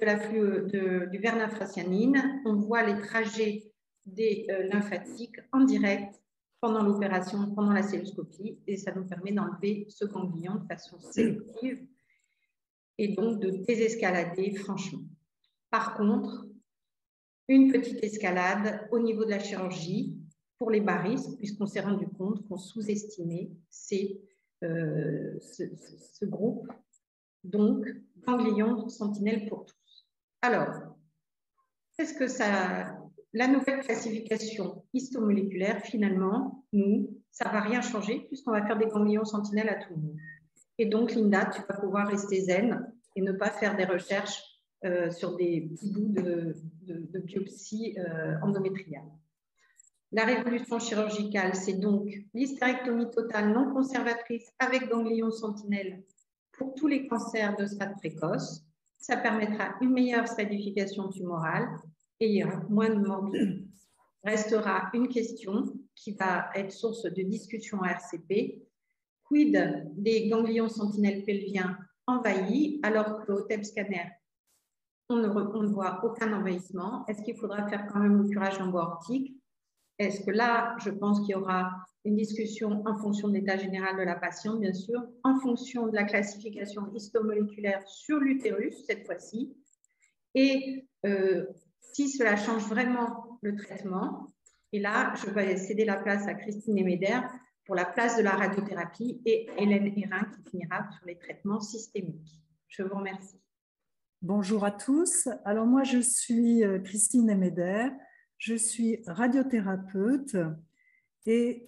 vernafracianine. On voit les trajets des lymphatiques en direct pendant l'opération, pendant la celluloscopie, et ça nous permet d'enlever ce ganglion de façon sélective et donc de désescalader franchement. Par contre, une petite escalade au niveau de la chirurgie pour les bas risques, puisqu'on s'est rendu compte qu'on sous-estimait ce groupe, donc ganglion sentinelle pour tous. Alors, qu'est-ce que ça... La nouvelle classification histomoléculaire, finalement, ça ne va rien changer puisqu'on va faire des ganglions sentinelles à tout le monde. Et donc, Linda, tu vas pouvoir rester zen et ne pas faire des recherches sur des petits bouts de biopsie endométriale. La révolution chirurgicale, c'est donc l'hystérectomie totale non conservatrice avec ganglion sentinelle pour tous les cancers de stade précoce. Ça permettra une meilleure stratification tumorale et il y aura moins de morbidité. Restera une question qui va être source de discussion à RCP. Quid des ganglions sentinelles pelviens envahis alors qu'au TEP scanner, on ne voit aucun envahissement? Est-ce qu'il faudra faire quand même le curage lombo-aortique? Est-ce que là, je pense qu'il y aura une discussion en fonction de l'état général de la patiente, bien sûr, en fonction de la classification histomoléculaire sur l'utérus, cette fois-ci, et si cela change vraiment le traitement. Et là, je vais céder la place à Christine Eméder pour la place de la radiothérapie et Hélène Hérin qui finira sur les traitements systémiques. Je vous remercie. Bonjour à tous. Alors moi, je suis Christine Eméder. Je suis radiothérapeute et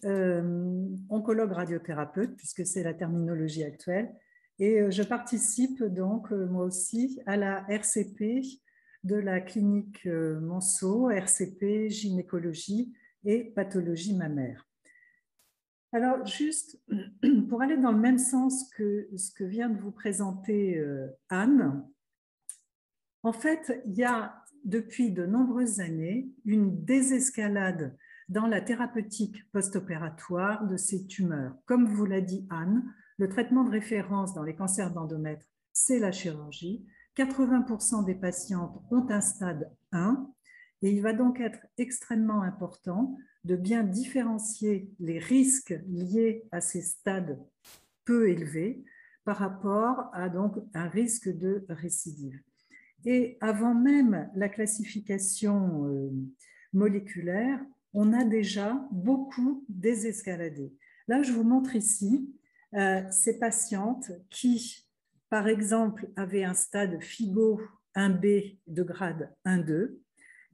oncologue radiothérapeute, puisque c'est la terminologie actuelle. Et je participe donc, moi aussi, à la RCP de la clinique Monceau, RCP, gynécologie et pathologie mammaire. Alors, juste pour aller dans le même sens que ce que vient de vous présenter Anne, en fait, il y a depuis de nombreuses années une désescalade dans la thérapeutique post-opératoire de ces tumeurs. Comme vous l'a dit Anne, le traitement de référence dans les cancers d'endomètre, c'est la chirurgie. 80% des patientes ont un stade 1 et il va donc être extrêmement important de bien différencier les risques liés à ces stades peu élevés par rapport à donc un risque de récidive. Et avant même la classification moléculaire, on a déjà beaucoup désescaladé. Là, je vous montre ici ces patientes qui, par exemple, avaient un stade FIGO 1B de grade 1-2.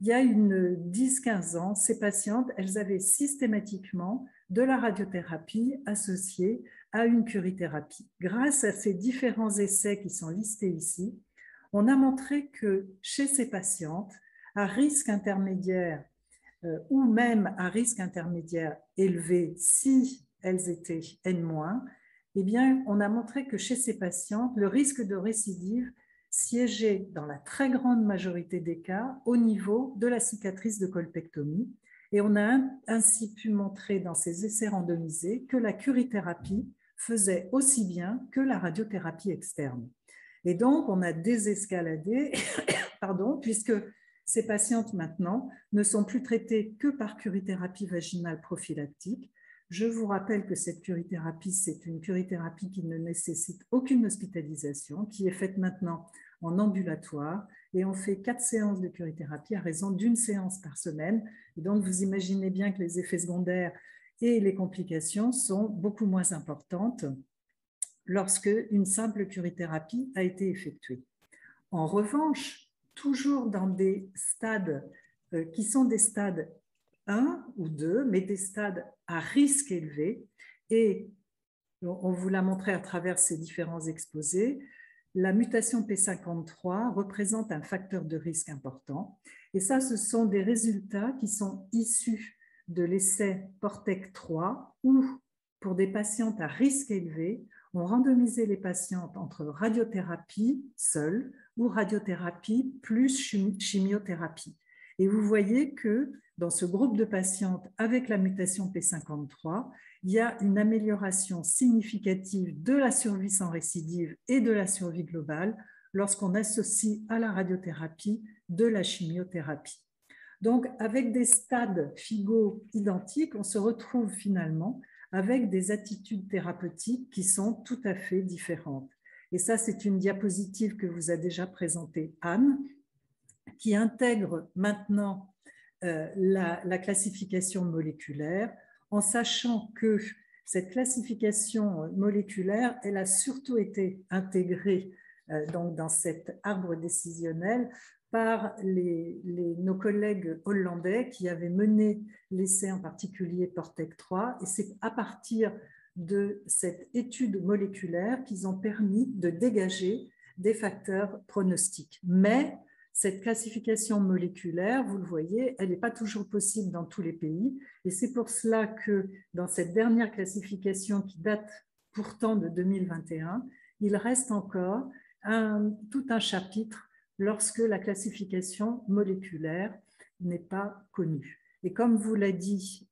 Il y a une 10-15 ans, ces patientes, elles avaient systématiquement de la radiothérapie associée à une curithérapie. Grâce à ces différents essais qui sont listés ici, on a montré que chez ces patientes, à risque intermédiaire ou même à risque intermédiaire élevé si elles étaient N-, eh bien, on a montré que chez ces patientes, le risque de récidive siégeait dans la très grande majorité des cas au niveau de la cicatrice de colpectomie. Et on a ainsi pu montrer dans ces essais randomisés que la curithérapie faisait aussi bien que la radiothérapie externe. Et donc, on a désescaladé, puisque ces patientes maintenant ne sont plus traitées que par curithérapie vaginale prophylactique, Je vous rappelle que cette curithérapie, c'est une curithérapie qui ne nécessite aucune hospitalisation, qui est faite maintenant en ambulatoire, et on fait 4 séances de curithérapie à raison d'une séance par semaine. Et donc, vous imaginez bien que les effets secondaires et les complications sont beaucoup moins importantes lorsque une simple curithérapie a été effectuée. En revanche, toujours dans des stades qui sont des stades 1 ou 2, mais des stades à risque élevé, et on vous l'a montré à travers ces différents exposés, la mutation P53 représente un facteur de risque important. Et ça, ce sont des résultats qui sont issus de l'essai PORTEC 3, où, pour des patientes à risque élevé, on randomisait les patientes entre radiothérapie seule ou radiothérapie plus chimiothérapie. Et vous voyez que dans ce groupe de patientes avec la mutation P53, il y a une amélioration significative de la survie sans récidive et de la survie globale lorsqu'on associe à la radiothérapie de la chimiothérapie. Donc, avec des stades FIGO identiques, on se retrouve finalement avec des attitudes thérapeutiques qui sont tout à fait différentes. Et ça, c'est une diapositive que vous a déjà présentée Anne, qui intègre maintenant la classification moléculaire, en sachant que cette classification moléculaire, elle a surtout été intégrée donc dans cet arbre décisionnel par nos collègues hollandais qui avaient mené l'essai en particulier PORTEC 3, et c'est à partir de cette étude moléculaire qu'ils ont permis de dégager des facteurs pronostiques. Mais cette classification moléculaire, vous le voyez, elle n'est pas toujours possible dans tous les pays, et c'est pour cela que dans cette dernière classification qui date pourtant de 2021, il reste encore tout un chapitre lorsque la classification moléculaire n'est pas connue. Et comme vous l'a dit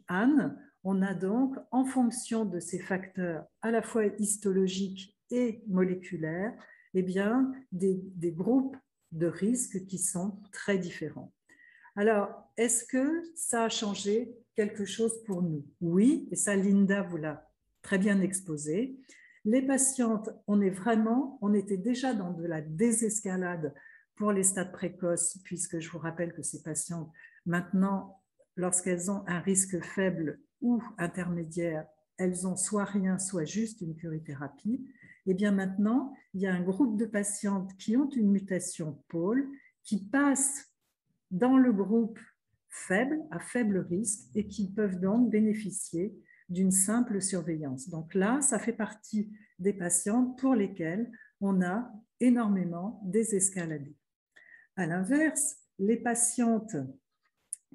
Anne, on a donc, en fonction de ces facteurs à la fois histologiques et moléculaires, eh bien, des groupes de risques qui sont très différents. Alors, est-ce que ça a changé quelque chose pour nous? Oui, et ça, Linda vous l'a très bien exposé. Les patientes, on était déjà dans de la désescalade pour les stades précoces, puisque je vous rappelle que ces patientes, maintenant, lorsqu'elles ont un risque faible ou intermédiaire, elles ont soit rien, soit juste une curithérapie. Et bien maintenant, il y a un groupe de patientes qui ont une mutation pôle, qui passent dans le groupe faible, à faible risque, et qui peuvent donc bénéficier d'une simple surveillance. Donc là, ça fait partie des patientes pour lesquelles on a énormément désescaladé. À l'inverse, les patientes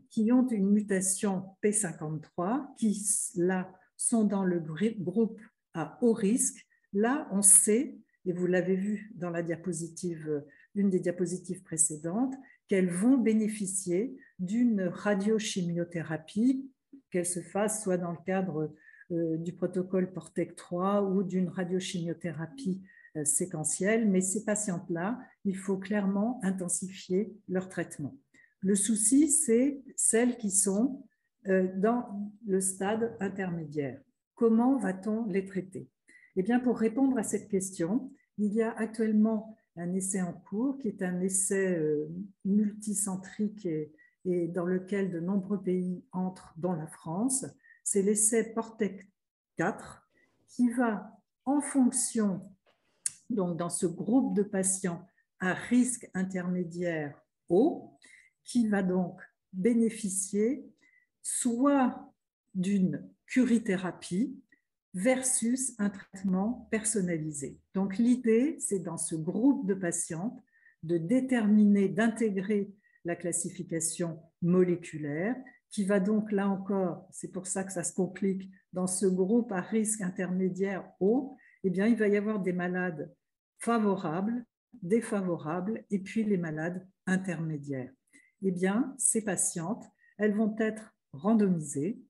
qui ont une mutation P53, qui là sont dans le groupe à haut risque, là on sait, et vous l'avez vu dans la diapositive, une des diapositives précédentes, qu'elles vont bénéficier d'une radiochimiothérapie, qu'elle se fasse soit dans le cadre du protocole PORTEC 3 ou d'une radiochimiothérapie séquentielle, mais ces patientes-là, il faut clairement intensifier leur traitement. Le souci, c'est celles qui sont dans le stade intermédiaire. Comment va-t-on les traiter? Eh bien, pour répondre à cette question, il y a actuellement un essai en cours qui est un essai multicentrique et dans lequel de nombreux pays entrent, dont la France. C'est l'essai PORTEC 4 qui va, en fonction, donc dans ce groupe de patients à risque intermédiaire haut, qui va donc bénéficier soit d'une curithérapie versus un traitement personnalisé. Donc l'idée, c'est dans ce groupe de patientes de déterminer, d'intégrer la classification moléculaire, qui va donc là encore, c'est pour ça que ça se complique, dans ce groupe à risque intermédiaire haut, eh bien, il va y avoir des malades favorables, défavorables, et puis les malades intermédiaires. Eh bien, ces patientes, elles vont être randomisées,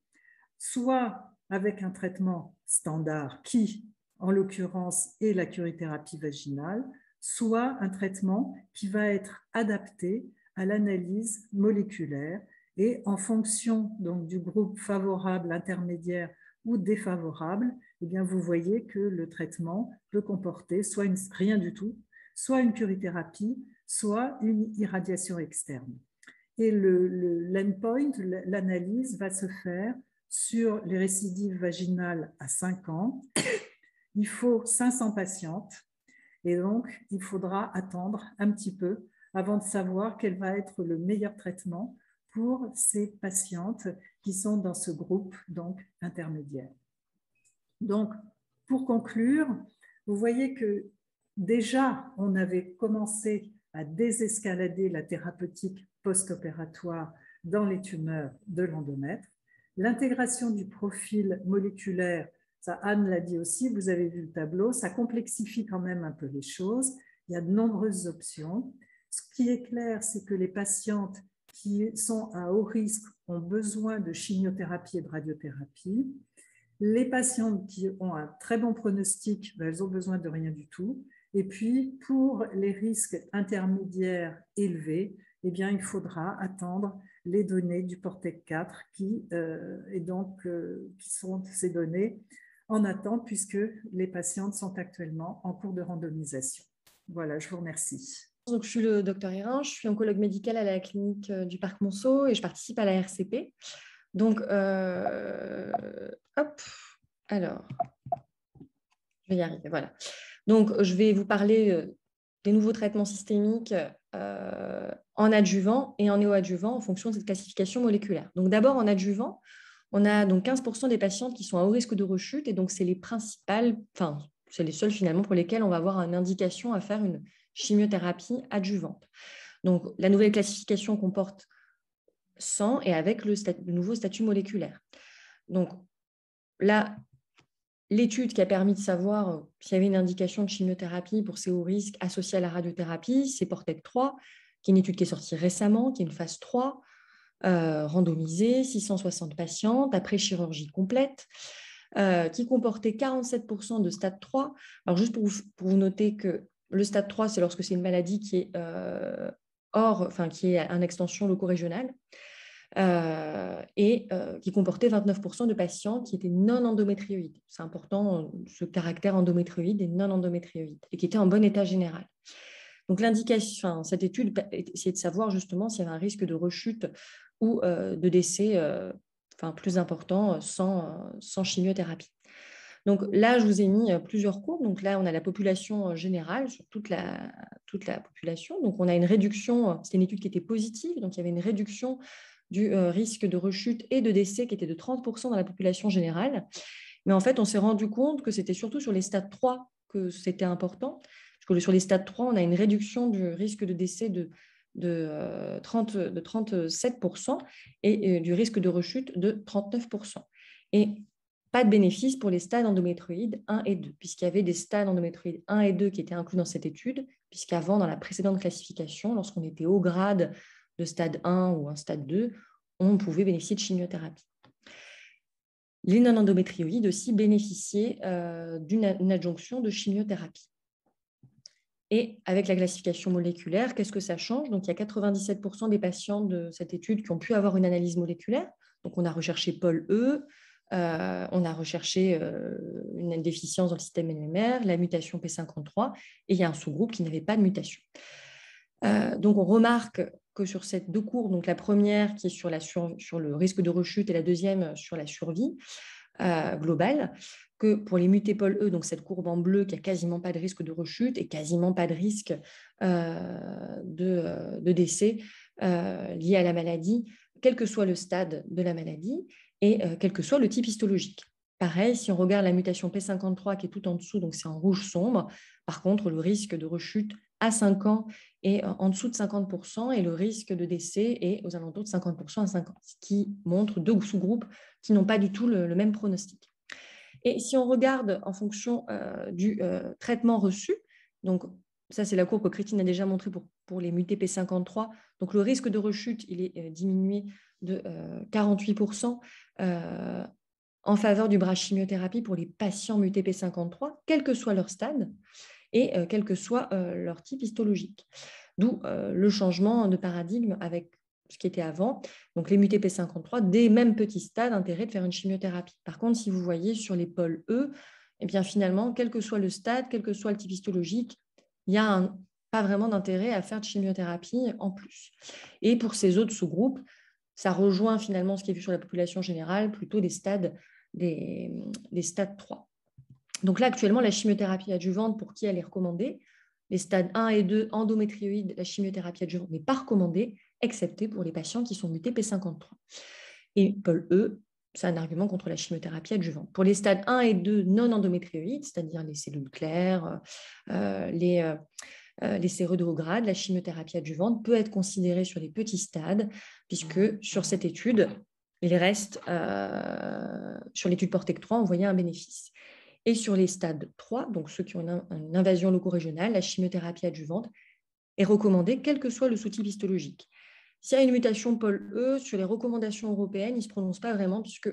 soit avec un traitement standard qui, en l'occurrence, est la curithérapie vaginale, soit un traitement qui va être adapté à l'analyse moléculaire Et en fonction donc, du groupe favorable, intermédiaire ou défavorable, eh bien, vous voyez que le traitement peut comporter soit rien du tout, soit une curithérapie, soit une irradiation externe. Et l'endpoint, l'analyse, va se faire sur les récidives vaginales à 5 ans. Il faut 500 patientes et donc il faudra attendre un petit peu avant de savoir quel va être le meilleur traitement pour ces patientes qui sont dans ce groupe donc intermédiaire. Donc, pour conclure, vous voyez que déjà, on avait commencé à désescalader la thérapeutique post-opératoire dans les tumeurs de l'endomètre. L'intégration du profil moléculaire, ça Anne l'a dit aussi, vous avez vu le tableau, ça complexifie quand même un peu les choses. Il y a de nombreuses options. Ce qui est clair, c'est que les patientes qui sont à haut risque ont besoin de chimiothérapie et de radiothérapie. Les patientes qui ont un très bon pronostic, elles ont besoin de rien du tout. Et puis, pour les risques intermédiaires élevés, eh bien, il faudra attendre les données du PORTEC 4 qui sont ces données en attente puisque les patientes sont actuellement en cours de randomisation. Voilà, je vous remercie. Donc, je suis le docteur Hérin, je suis oncologue médicale à la clinique du Parc Monceau et je participe à la RCP. Donc, hop, alors, je vais y arriver, voilà. Donc, je vais vous parler des nouveaux traitements systémiques en adjuvant et en néoadjuvant en fonction de cette classification moléculaire. Donc, d'abord, en adjuvant, on a donc 15% des patientes qui sont à haut risque de rechute et donc, c'est les principales, enfin, c'est les seules finalement pour lesquelles on va avoir une indication à faire une chimiothérapie adjuvante. Donc, la nouvelle classification comporte 100 et avec le nouveau statut moléculaire. Donc, là, l'étude qui a permis de savoir s'il y avait une indication de chimiothérapie pour ces hauts risques associés à la radiothérapie, c'est PORTEC 3, qui est une étude qui est sortie récemment, qui est une phase 3, randomisée, 660 patientes, après chirurgie complète, qui comportait 47% de stade 3. Alors, juste pour vous noter que le stade 3, c'est lorsque c'est une maladie qui est qui est en extension loco-régionale, qui comportait 29% de patients qui étaient non endométrioïdes. C'est important, ce caractère endométrioïde et non endométrioïde, et qui étaient en bon état général. Donc, l'indication, cette étude essayait de savoir justement s'il y avait un risque de rechute ou de décès plus important sans chimiothérapie. Donc là, je vous ai mis plusieurs courbes. Donc là, on a la population générale sur toute la population. Donc on a une réduction, c'était une étude qui était positive, donc il y avait une réduction du risque de rechute et de décès qui était de 30% dans la population générale. Mais en fait, on s'est rendu compte que c'était surtout sur les stades 3 que c'était important. Parce que sur les stades 3, on a une réduction du risque de décès de 37% et du risque de rechute de 39%. Et pas de bénéfice pour les stades endométrioïdes 1 et 2, puisqu'il y avait des stades endométrioïdes 1 et 2 qui étaient inclus dans cette étude, puisqu'avant, dans la précédente classification, lorsqu'on était au grade de stade 1 ou un stade 2, on pouvait bénéficier de chimiothérapie. Les non-endométrioïdes aussi bénéficiaient d'une adjonction de chimiothérapie. Et avec la classification moléculaire, qu'est-ce que ça change? Donc, il y a 97% des patients de cette étude qui ont pu avoir une analyse moléculaire. Donc, on a recherché POL-E, on a recherché une déficience dans le système NMR, la mutation P53, et il y a un sous-groupe qui n'avait pas de mutation. Donc, on remarque que sur ces deux courbes, donc la première qui est sur le risque de rechute et la deuxième sur la survie globale, que pour les mutés POL-E, donc cette courbe en bleu qui n'a quasiment pas de risque de rechute et quasiment pas de risque de décès lié à la maladie, quel que soit le stade de la maladie et quel que soit le type histologique. Pareil, si on regarde la mutation P53 qui est tout en dessous, donc c'est en rouge sombre, par contre, le risque de rechute à 5 ans est en dessous de 50% et le risque de décès est aux alentours de 50% à 5 ans, ce qui montre deux sous-groupes qui n'ont pas du tout le même pronostic. Et si on regarde en fonction du traitement reçu, donc ça c'est la courbe que Christine a déjà montrée pour les mutés P53, donc le risque de rechute il est diminué de 48% en faveur du bras chimiothérapie pour les patients mutés P53, quel que soit leur stade et quel que soit leur type histologique. D'où le changement de paradigme avec ce qui était avant, donc les mutés P53, des mêmes petits stades, intérêt de faire une chimiothérapie. Par contre, si vous voyez sur les pôles E, eh bien finalement, quel que soit le stade, quel que soit le type histologique, il n'y a pas vraiment d'intérêt à faire de chimiothérapie en plus. Et pour ces autres sous-groupes, ça rejoint finalement ce qui est vu sur la population générale, plutôt des stades 3. Donc là, actuellement, la chimiothérapie adjuvante, pour qui elle est recommandée, les stades 1 et 2, endométrioïdes, la chimiothérapie adjuvante n'est pas recommandée, excepté pour les patients qui sont mutés P53. Et pôle E, c'est un argument contre la chimiothérapie adjuvante. Pour les stades 1 et 2 non endométrioïdes, c'est-à-dire les cellules claires, les séreux de haut grade, la chimiothérapie adjuvante peut être considérée sur les petits stades, puisque sur cette étude, il reste, sur l'étude PORTEC 3, on voyait un bénéfice. Et sur les stades 3, donc ceux qui ont une invasion loco-régionale, la chimiothérapie adjuvante est recommandée, quel que soit le sous-type histologique. S'il y a une mutation pôle E, sur les recommandations européennes, ils ne se prononcent pas vraiment, puisque,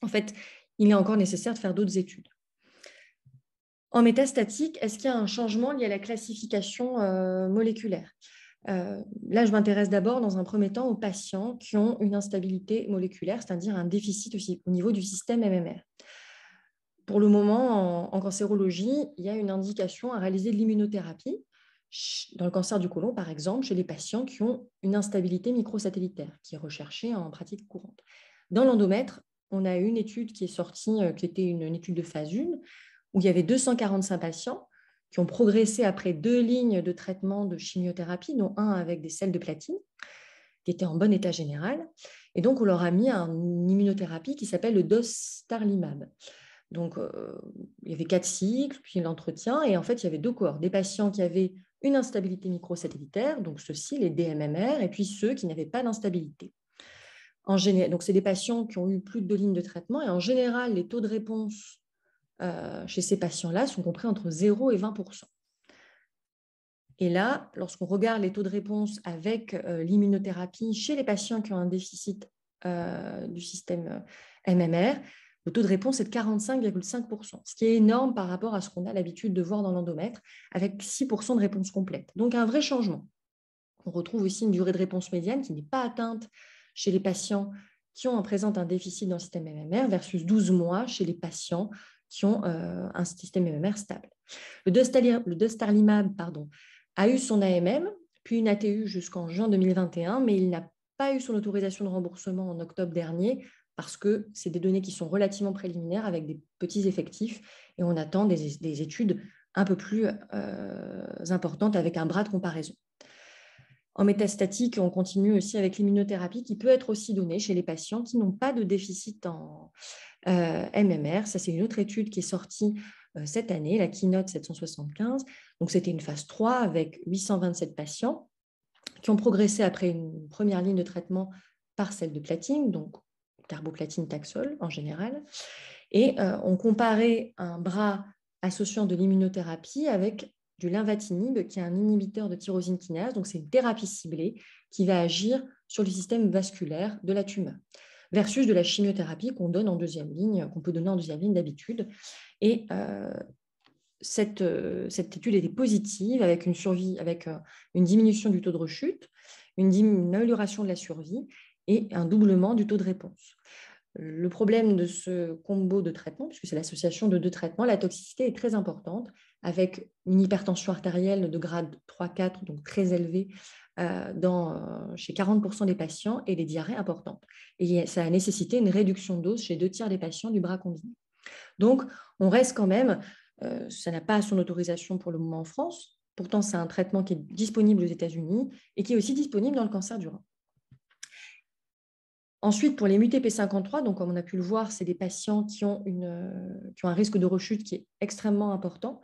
en fait, il est encore nécessaire de faire d'autres études. En métastatique, est-ce qu'il y a un changement lié à la classification moléculaire? Là, je m'intéresse d'abord, dans un premier temps, aux patients qui ont une instabilité moléculaire, c'est-à-dire un déficit aussi au niveau du système MMR. Pour le moment, en cancérologie, il y a une indication à réaliser de l'immunothérapie dans le cancer du côlon, par exemple, chez les patients qui ont une instabilité microsatellitaire, qui est recherchée en pratique courante. Dans l'endomètre, on a une étude qui est sortie, qui était une étude de phase 1, où il y avait 245 patients qui ont progressé après 2 lignes de traitement de chimiothérapie, dont un avec des sels de platine, qui étaient en bon état général. Et donc, on leur a mis une immunothérapie qui s'appelle le dostarlimab. Donc, il y avait 4 cycles, puis l'entretien, et en fait, il y avait 2 cohortes. Des patients qui avaient une instabilité microsatellitaire, donc ceux-ci, les DMMR, et puis ceux qui n'avaient pas d'instabilité. Donc, c'est des patients qui ont eu plus de 2 lignes de traitement, et en général, les taux de réponse chez ces patients-là sont compris entre 0 et 20%. Et là, lorsqu'on regarde les taux de réponse avec l'immunothérapie chez les patients qui ont un déficit du système MMR, le taux de réponse est de 45,5%, ce qui est énorme par rapport à ce qu'on a l'habitude de voir dans l'endomètre, avec 6% de réponse complète. Donc, un vrai changement. On retrouve aussi une durée de réponse médiane qui n'est pas atteinte chez les patients qui présentent un déficit dans le système MMR versus 12 mois chez les patients qui ont un système MMR stable. Le dostarlimab a eu son AMM, puis une ATU jusqu'en juin 2021, mais il n'a pas eu son autorisation de remboursement en octobre dernier parce que c'est des données qui sont relativement préliminaires avec des petits effectifs et on attend des études un peu plus importantes avec un bras de comparaison. En métastatique, on continue aussi avec l'immunothérapie qui peut être aussi donnée chez les patients qui n'ont pas de déficit en MMR. Ça, c'est une autre étude qui est sortie cette année, la Keynote 775. Donc, c'était une phase 3 avec 827 patients qui ont progressé après une première ligne de traitement par celle de platine, donc carboplatine taxol en général. Et on comparait un bras associant de l'immunothérapie avec du lenvatinib, qui est un inhibiteur de tyrosine kinase. Donc, c'est une thérapie ciblée qui va agir sur le système vasculaire de la tumeur, versus de la chimiothérapie qu'on donne en deuxième ligne, qu'on peut donner en deuxième ligne d'habitude. Et cette étude était positive avec une survie, avec une diminution du taux de rechute, une amélioration de la survie et un doublement du taux de réponse. Le problème de ce combo de traitements, puisque c'est l'association de 2 traitements, la toxicité est très importante, avec une hypertension artérielle de grade 3-4, donc très élevée chez 40% des patients, et des diarrhées importantes. Et ça a nécessité une réduction de dose chez 2 tiers des patients du bras combiné. Donc, on reste quand même, ça n'a pas son autorisation pour le moment en France, pourtant c'est un traitement qui est disponible aux États-Unis et qui est aussi disponible dans le cancer du rein. Ensuite, pour les mutés P53, donc comme on a pu le voir, c'est des patients qui ont un risque de rechute qui est extrêmement important.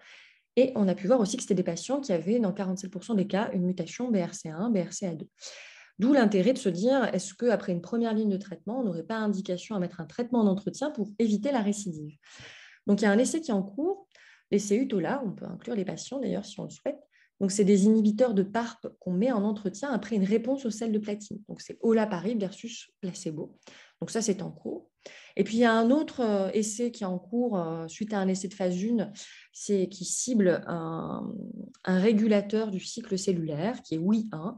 Et on a pu voir aussi que c'était des patients qui avaient, dans 47% des cas, une mutation BRCA1, BRCA2. D'où l'intérêt de se dire, est-ce qu'après une première ligne de traitement, on n'aurait pas indication à mettre un traitement d'entretien pour éviter la récidive? Donc, il y a un essai qui est en cours, l'essai UTOLA, on peut inclure les patients d'ailleurs si on le souhaite. Donc, c'est des inhibiteurs de PARP qu'on met en entretien après une réponse aux sels de platine. Donc, c'est olaparib versus placebo. Donc, ça, c'est en cours. Et puis, il y a un autre essai qui est en cours suite à un essai de phase 1, qui cible un régulateur du cycle cellulaire, qui est WEE1,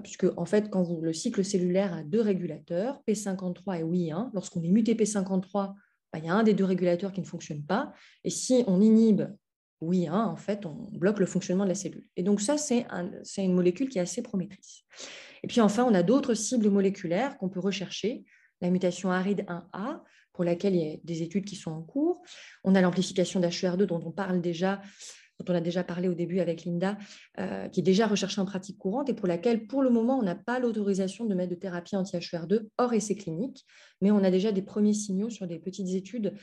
puisque en fait, le cycle cellulaire a 2 régulateurs, P53 et WEE1. Lorsqu'on est muté P53, il y a un des 2 régulateurs qui ne fonctionne pas. Et si on inhibe WEE1, en fait, on bloque le fonctionnement de la cellule. Et donc ça, c'est une molécule qui est assez promettrice. Et puis enfin, on a d'autres cibles moléculaires qu'on peut rechercher. La mutation ARID1A, pour laquelle il y a des études qui sont en cours. On a l'amplification d'HER2 dont on a déjà parlé au début avec Linda, qui est déjà recherchée en pratique courante et pour laquelle, pour le moment, on n'a pas l'autorisation de mettre de thérapie anti-HER2 hors essai clinique, mais on a déjà des premiers signaux sur des petites études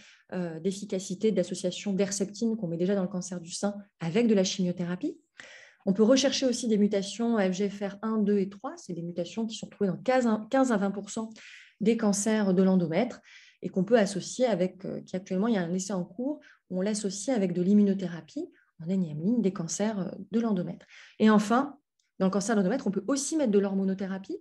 d'efficacité d'association d'herceptine qu'on met déjà dans le cancer du sein avec de la chimiothérapie. On peut rechercher aussi des mutations FGFR1, 2 et 3, c'est des mutations qui sont trouvées dans 15 à 20% des cancers de l'endomètre et qu'on peut associer avec, actuellement, il y a un essai en cours où on l'associe avec de l'immunothérapie en énième ligne des cancers de l'endomètre. Et enfin, dans le cancer de l'endomètre, on peut aussi mettre de l'hormonothérapie.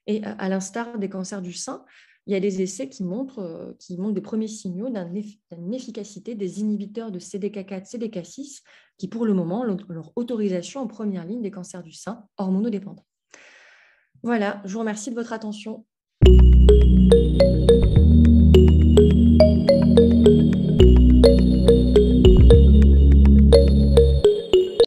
Et à l'instar des cancers du sein, il y a des essais qui montrent des premiers signaux d'une efficacité des inhibiteurs de CDK4, CDK6, qui pour le moment, leur autorisation en première ligne des cancers du sein hormonodépendants. Voilà, je vous remercie de votre attention.